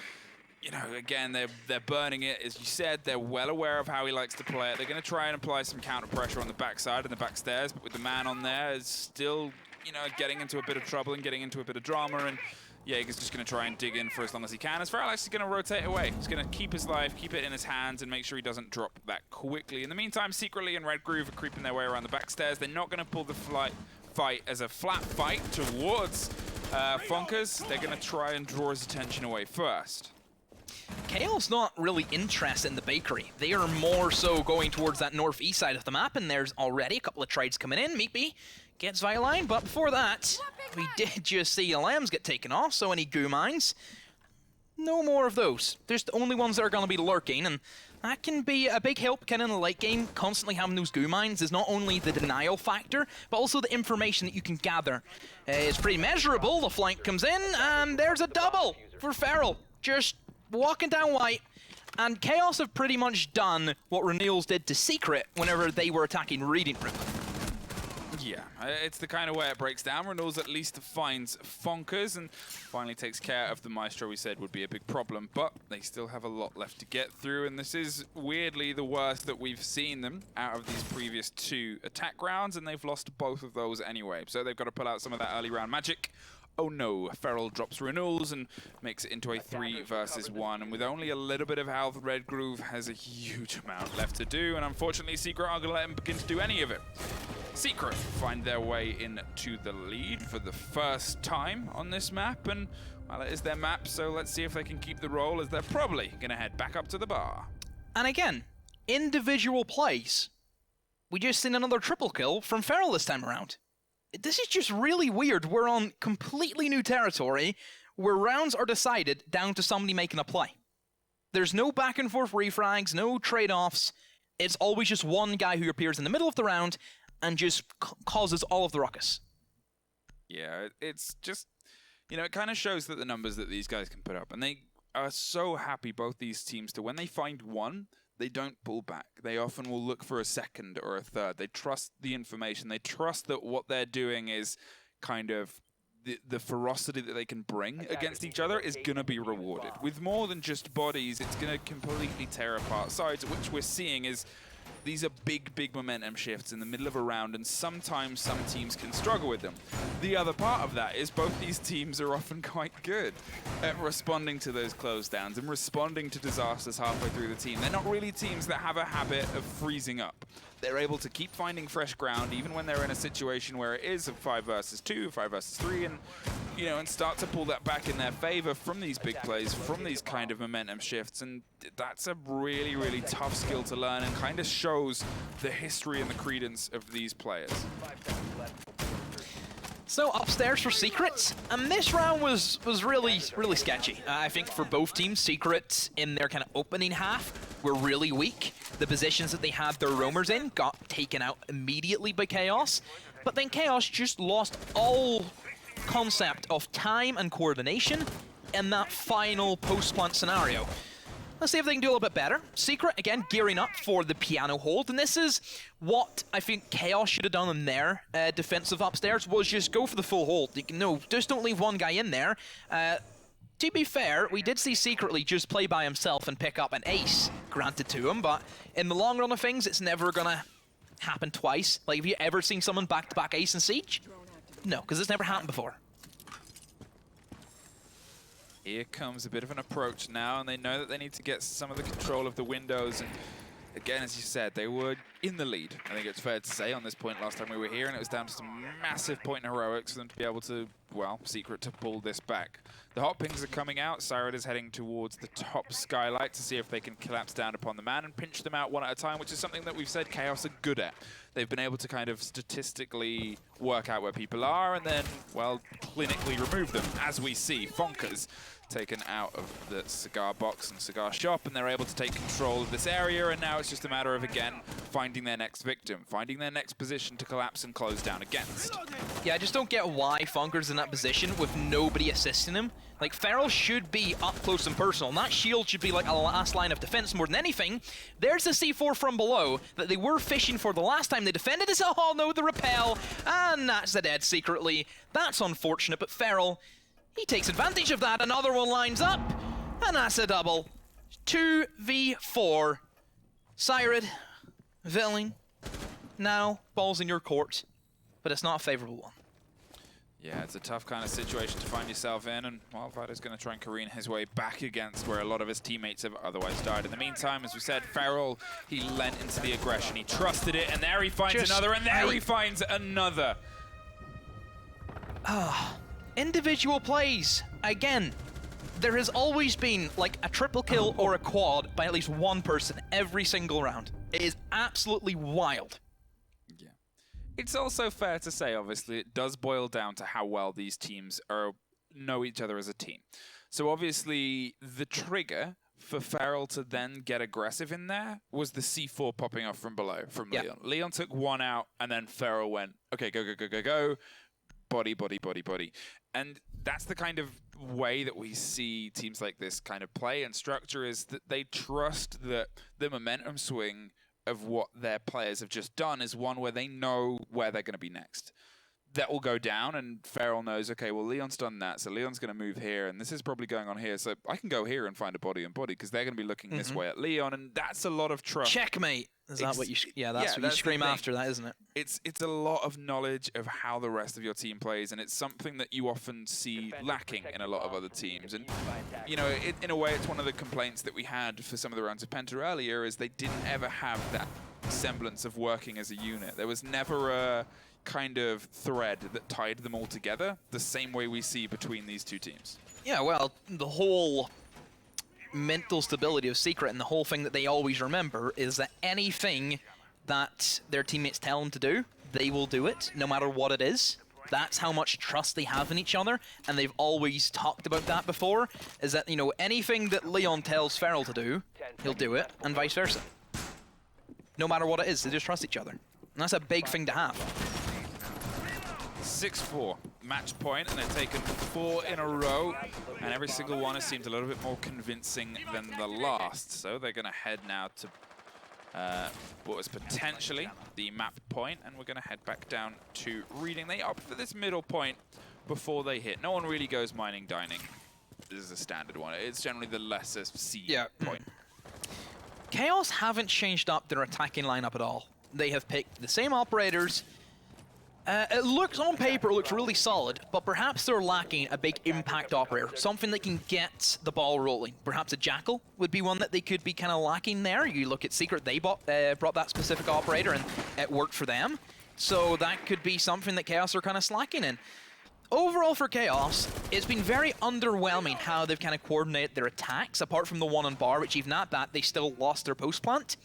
you know, again, they're burning it, as you said. They're well aware of how he likes to play it. They're going to try and apply some counter pressure on the backside and the back stairs, but with the man on there, it's still, you know, getting into a bit of trouble and getting into a bit of drama, and Jaeger's just going to try and dig in for as long as he can. As Faralax is going to rotate away. He's going to keep his life, keep it in his hands, and make sure he doesn't drop that quickly. In the meantime, Secretly and Red Groove are creeping their way around the back stairs. They're not going to pull the fight as a flat fight towards Funkers. They're going to try and draw his attention away first. Chaos not really interested in the bakery. They are more so going towards that northeast side of the map, and there's already a couple of trades coming in. Meatbee gets Violine, but before that, we did just see Lambs get taken off, so any goo mines, no more of those. There's the only ones that are going to be lurking, and that can be a big help kind of in the late game. Constantly having those goo mines is not only the denial factor, but also the information that you can gather. It's pretty measurable. The flank comes in, and there's a double for Feral. Just walking down white, and Chaos have pretty much done what Renewals did to Secret whenever they were attacking Reading Room. Yeah, it's the kind of way it breaks down. Renewals at least finds Funkers and finally takes care of the Maestro we said would be a big problem, but they still have a lot left to get through, and this is weirdly the worst that we've seen them out of these previous two attack rounds, and they've lost both of those anyway, so they've got to pull out some of that early round magic. Oh no, Feral drops Renewals and makes it into a 3 versus 1. And with only a little bit of health, Red Groove has a huge amount left to do. And unfortunately, Secret aren't going to let him begin to do any of it. Secret find their way into the lead for the first time on this map. And, well, it is their map, so let's see if they can keep the roll, as they're probably going to head back up to the bar. And again, individual plays. We just seen another triple kill from Feral this time around. This is just really weird. We're on completely new territory where rounds are decided down to somebody making a play. There's no back and forth refrags, no trade-offs. It's always just one guy who appears in the middle of the round and just causes all of the ruckus. Yeah, it's just, you know, it kind of shows that the numbers that these guys can put up, and they are so happy, both these teams, to when they find one, they don't pull back. They often will look for a second or a third. They trust the information. They trust that what they're doing is kind of the ferocity that they can bring against each other is going to be rewarded. With more than just bodies, it's going to completely tear apart sides, which we're seeing is these are big, big momentum shifts in the middle of a round, and sometimes some teams can struggle with them. The other part of that is both these teams are often quite good at responding to those close downs and responding to disasters halfway through the team. They're not really teams that have a habit of freezing up. They're able to keep finding fresh ground even when they're in a situation where it is a 5 versus 2, 5 versus 3, and you know, and start to pull that back in their favor from these big plays, from these kind of momentum shifts. And that's a really, really tough skill to learn, and kind of shows the history and the credence of these players. So upstairs for Secret, and this round was really sketchy. I think for both teams, Secret in their kind of opening half were really weak. The positions that they had their roamers in got taken out immediately by Chaos, but then Chaos just lost all concept of time and coordination in that final post-plant scenario. Let's see if they can do a little bit better. Secret, again, gearing up for the piano hold, and this is what I think Chaos should have done in their defensive upstairs, was just go for the full hold. No, just don't leave one guy in there. To be fair, we did see Secretly just play by himself and pick up an ace granted to him, but in the long run of things, it's never gonna happen twice. Like, have you ever seen someone back-to-back ace in Siege? No, because it's never happened before. Here comes a bit of an approach now, and they know that they need to get some of the control of the windows, and again, as you said, they were in the lead. I think it's fair to say on this point last time we were here, and it was down to some massive point heroics for them to be able to, well, Secret to pull this back. The hot pings are coming out. Siren is heading towards the top skylight to see if they can collapse down upon the man and pinch them out one at a time, which is something that we've said Chaos are good at. They've been able to kind of statistically work out where people are and then, well, clinically remove them, as we see. Fonkers taken out of the cigar box and cigar shop, and they're able to take control of this area, and now it's just a matter of, again, finding their next victim, finding their next position to collapse and close down against. Yeah, I just don't get why Funker's in that position with nobody assisting him. Like, Feral should be up close and personal, and that shield should be like a last line of defense more than anything. There's the C4 from below that they were fishing for the last time they defended this. Oh no, the repel, and that's the dead secretly. That's unfortunate, but Feral, he takes advantage of that. Another one lines up, and that's a double. 2v4. Sired, Villain, now ball's in your court, but it's not a favorable one. Yeah, it's a tough kind of situation to find yourself in, and well, Vida's going to try and careen his way back against where a lot of his teammates have otherwise died. In the meantime, as we said, Feral, he lent into the aggression, he trusted it, and there he finds another, and there he finds another. Individual plays, again, there has always been like a triple kill or a quad by at least one person every single round. It is absolutely wild. It's also fair to say, obviously, it does boil down to how well these teams know each other as a team. So obviously, the trigger for Feral to then get aggressive in there was the C4 popping off from below, from Leon. Leon took one out, and then Feral went, okay, go, go, go, go, go, body, body, body, body. And that's the kind of way that we see teams like this kind of play and structure, is that they trust that the momentum swing of what their players have just done is one where they know where they're going to be next. That will go down, and Feral knows, okay, well, Leon's done that, so Leon's going to move here, and this is probably going on here, so I can go here and find a body and body, because they're going to be looking this way at Leon, and that's a lot of trust. Checkmate! Is that what you... Yeah, that's what you scream after that, isn't it? It's a lot of knowledge of how the rest of your team plays, and it's something that you often see lacking in a lot of other teams. And, you know, in a way, it's one of the complaints that we had for some of the rounds of Penta earlier, is they didn't ever have that semblance of working as a unit. There was never a kind of thread that tied them all together the same way we see between these two teams. Yeah, well, the whole mental stability of Secret and the whole thing that they always remember is that anything that their teammates tell them to do, they will do it, no matter what it is. That's how much trust they have in each other, and they've always talked about that before, is that, you know, anything that Leon tells Feral to do, he'll do it, and vice versa. No matter what it is, they just trust each other. And that's a big thing to have. 6-4 match point, and they've taken 4 in a row, and every single one has seemed a little bit more convincing than the last. So they're going to head now to what was potentially the map point, and we're going to head back down to reading. They opt for this middle point before they hit. No one really goes mining, dining. This is a standard one. It's generally the lesser C point. Chaos haven't changed up their attacking lineup at all. They have picked the same operators. It looks, on paper, it looks really solid, but perhaps they're lacking a big impact operator, something that can get the ball rolling. Perhaps a Jackal would be one that they could be kind of lacking there. You look at Secret, they brought that specific operator, and it worked for them. So that could be something that Chaos are kind of slacking in. Overall for Chaos, it's been very underwhelming how they've kind of coordinated their attacks, apart from the one on bar, which even at that, they still lost their post plant.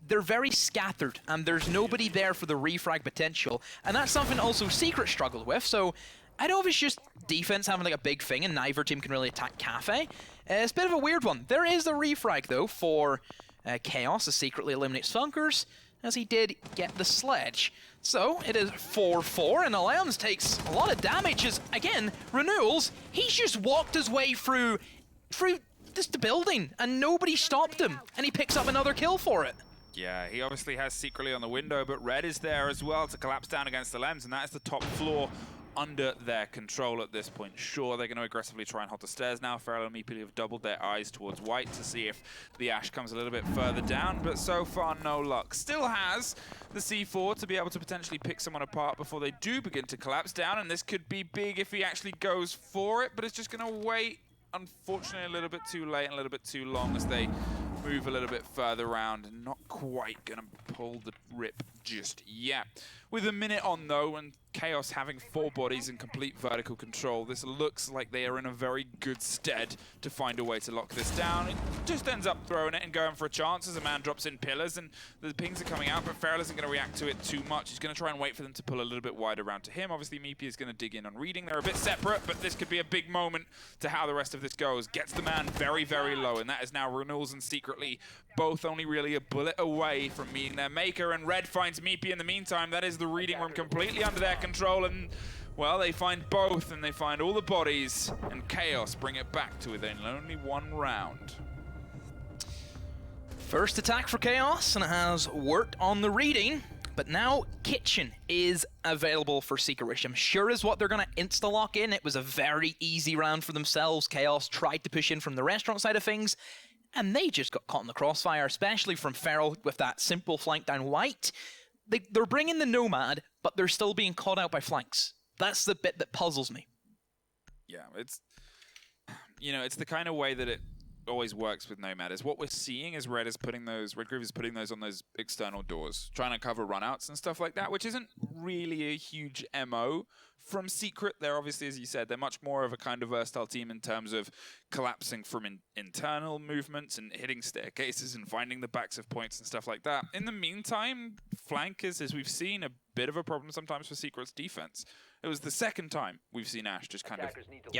They're very scattered, and there's nobody there for the refrag potential, and that's something also Secret struggled with, so I don't know if it's just defense having like a big thing and neither team can really attack Cafe. It's a bit of a weird one. There is the refrag, though, for Chaos, as Secretly eliminates Funkers, as he did get the sledge. So it is 4-4, and Alliance takes a lot of damage as, again, Renewals, he's just walked his way through just the building, and nobody stopped him, and he picks up another kill for it. Yeah, he obviously has Secretly on the window, but Red is there as well to collapse down against the Lems, and that is the top floor under their control at this point. Sure, they're going to aggressively try and hold the stairs now. Feral and Meepily have doubled their eyes towards White to see if the Ash comes a little bit further down, but so far, no luck. Still has the C4 to be able to potentially pick someone apart before they do begin to collapse down, and this could be big if he actually goes for it, but it's just going to wait, unfortunately, a little bit too late and a little bit too long as they move a little bit further around and not quite going to pull the rip just yet. With a minute on though, and Chaos having 4 bodies in complete vertical control, this looks like they are in a very good stead to find a way to lock this down. It just ends up throwing it and going for a chance as a man drops in pillars and the pings are coming out, but Feral isn't going to react to it too much. He's going to try and wait for them to pull a little bit wider around to him. Obviously, Meepy is going to dig in on reading. They're a bit separate, but this could be a big moment to how the rest of this goes. Gets the man very, very low, and that is now Renewals and Secretly both only really a bullet away from meeting their maker, and Red finds Meepy in the meantime. That is the reading room completely under their control, and well, they find both, and they find all the bodies, and Chaos bring it back to within only 1 round. First attack for Chaos, and it has worked on the reading, but now Kitchen is available for Secret, which I'm sure is what they're going to insta-lock in. It was a very easy round for themselves. Chaos tried to push in from the restaurant side of things, and they just got caught in the crossfire, especially from Feral with that simple flank down White. They're bringing the Nomad, but they're still being caught out by flanks. That's the bit that puzzles me. Yeah, it's, you know, it's the kind of way that it always works with Nomad. Is what we're seeing is Red Groove is putting those on those external doors, trying to cover runouts and stuff like that, which isn't really a huge MO from Secret. They're obviously, as you said, they're much more of a kind of versatile team in terms of collapsing from internal movements and hitting staircases and finding the backs of points and stuff like that. In the meantime, flankers, as we've seen, a bit of a problem sometimes for Secret's defense. It was the second time we've seen Ash just kind of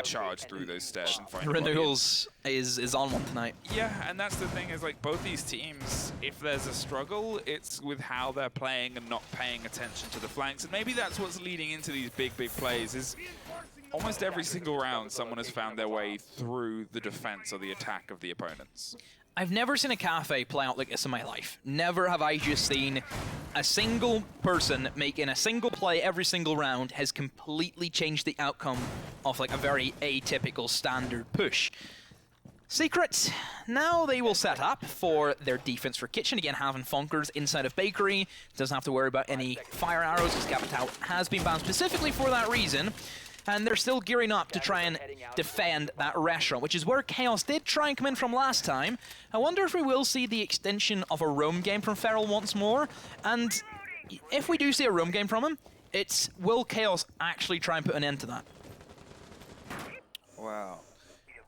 charge through those stairs and find Renewals is on one tonight. Yeah, and that's the thing, is like both these teams, if there's a struggle, it's with how they're playing and not paying attention to the flanks. And maybe that's what's leading into these big plays, is almost every single round someone has found their way through the defense or the attack of the opponents. I've never seen a cafe play out like this in my life. Never have I just seen a single person making a single play every single round has completely changed the outcome of like a very atypical standard push. Secret, now they will set up for their defense for Kitchen. Again, having Funkers inside of Bakery. Doesn't have to worry about any fire arrows, because Capital has been banned specifically for that reason. And they're still gearing up to try and defend that restaurant, which is where Chaos did try and come in from last time. I wonder if we will see the extension of a roam game from Feral once more. And if we do see a roam game from him, it's will Chaos actually try and put an end to that? Wow.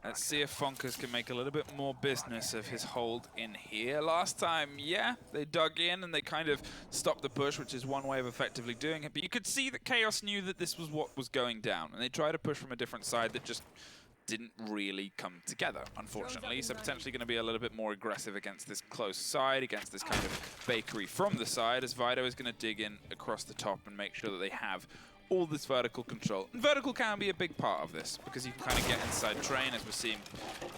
Let's see if Funkers can make a little bit more business of his hold in here. Last time, yeah, they dug in and they kind of stopped the push, which is one way of effectively doing it. But you could see that Chaos knew that this was what was going down, and they tried to push from a different side that just didn't really come together, unfortunately. So potentially going to be a little bit more aggressive against this close side, against this kind of Bakery from the side, as Vido is going to dig in across the top and make sure that they have all this vertical control. And vertical can be a big part of this, because you can kind of get inside Train, as we're seeing,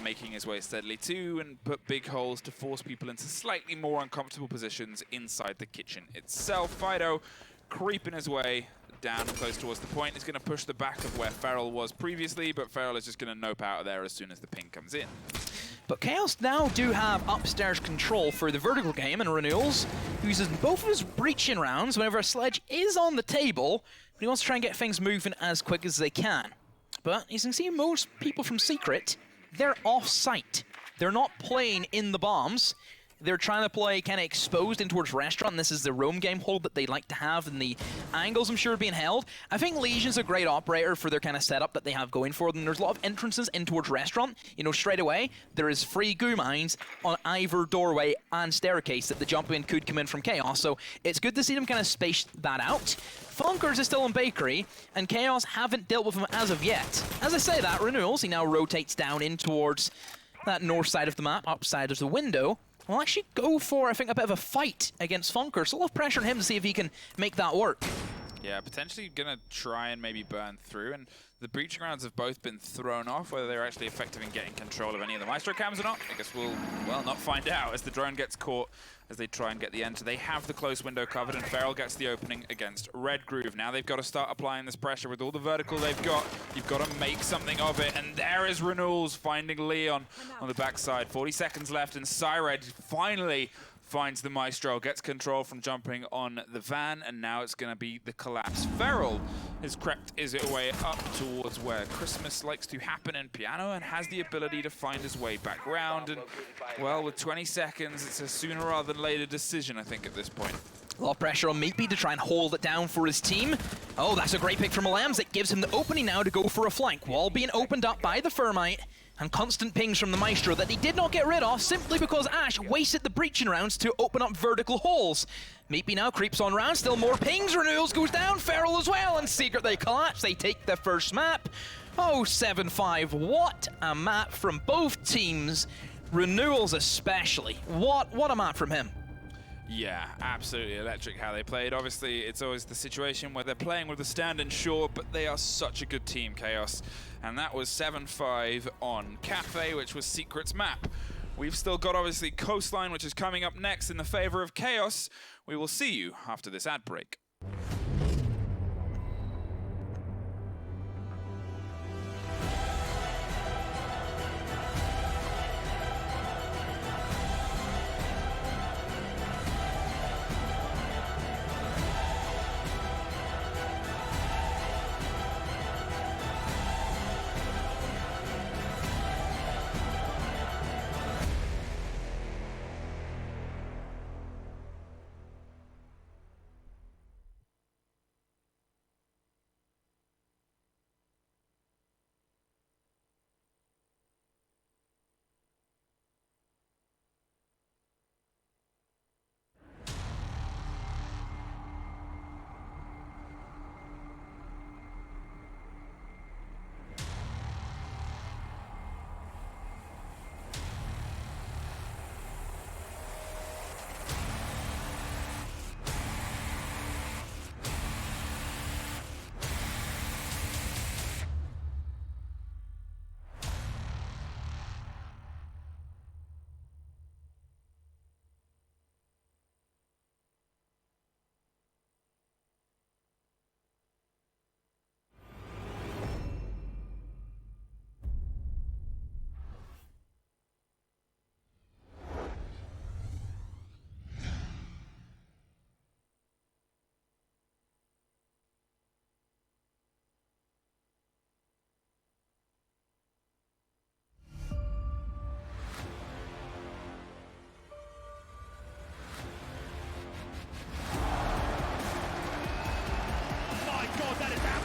making his way steadily too, and put big holes to force people into slightly more uncomfortable positions inside the kitchen itself. Fido creeping his way down close towards the point. He's going to push the back of where Feral was previously, but Feral is just going to nope out of there as soon as the ping comes in. But Chaos now do have upstairs control for the vertical game, and Renewals uses both of his breaching rounds whenever a sledge is on the table, but he wants to try and get things moving as quick as they can. But as you can see, most people from Secret, they're off-site. They're not playing in the bombs. They're trying to play kind of exposed in towards restaurant. This is the roam game hold that they like to have, and the angles I'm sure are being held. I think Legion's a great operator for their kind of setup that they have going for them. There's a lot of entrances in towards restaurant. You know, straight away, there is free goo mines on either doorway and staircase that the jump in could come in from Chaos. So it's good to see them kind of space that out. Funkers is still in Bakery, and Chaos haven't dealt with him as of yet. As I say that, Renewals, he now rotates down in towards that north side of the map, upside of the window. We'll actually go for, I think, a bit of a fight against Funkers. So a lot of pressure on him to see if he can make that work. Yeah, potentially going to try and maybe burn through. And the breaching rounds have both been thrown off. Whether they're actually effective in getting control of any of the Maestro cams or not, I guess we'll, well, not find out as the drone gets caught as they try and get the enter. They have the close window covered, and Feral gets the opening against Red Groove. Now they've got to start applying this pressure with all the vertical they've got. You've got to make something of it, and there is Renewals finding Leon on the backside. 40 seconds left, and Syred finally finds the Maestro, gets control from jumping on the van, and now it's going to be the collapse. Feral has crept his way up towards where Christmas likes to happen in Piano and has the ability to find his way back round. And, well, with 20 seconds, it's a sooner rather than later decision, I think, at this point. A lot of pressure on Meatby to try and hold it down for his team. Oh, that's a great pick from Lambs. It gives him the opening now to go for a flank. Wall being opened up by the Thermite, and constant pings from the Maestro that he did not get rid of simply because Ash wasted the breaching rounds to open up vertical holes. Meatby now creeps on round, still more pings. Renewals goes down, Feral as well, and Secret they collapse. They take the first map. Oh, 7-5. What a map from both teams. Renewals especially. What a map from him. Yeah, absolutely electric how they played. Obviously, it's always the situation where they're playing with a stand and short, but they are such a good team, Chaos. And that was 7-5 on Cafe, which was Secret's map. We've still got, obviously, Coastline, which is coming up next in the favor of Chaos. We will see you after this ad break.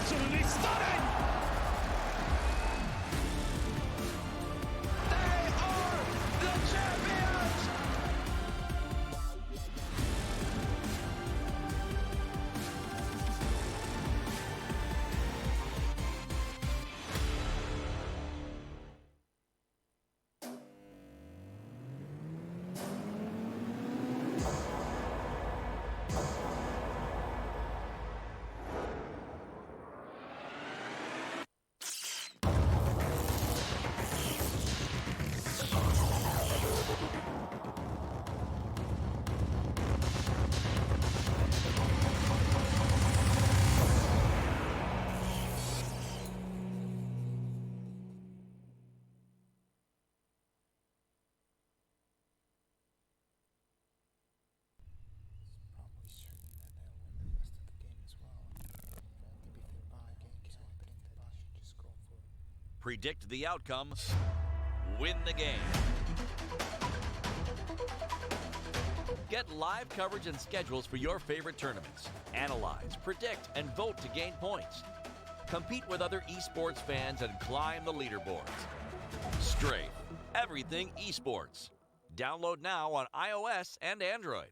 Absolutely stunning! They are the champions! Predict the outcome, win the game. Get live coverage and schedules for your favorite tournaments. Analyze, predict, and vote to gain points. Compete with other esports fans and climb the leaderboards. Strafe, everything esports. Download now on iOS and Android.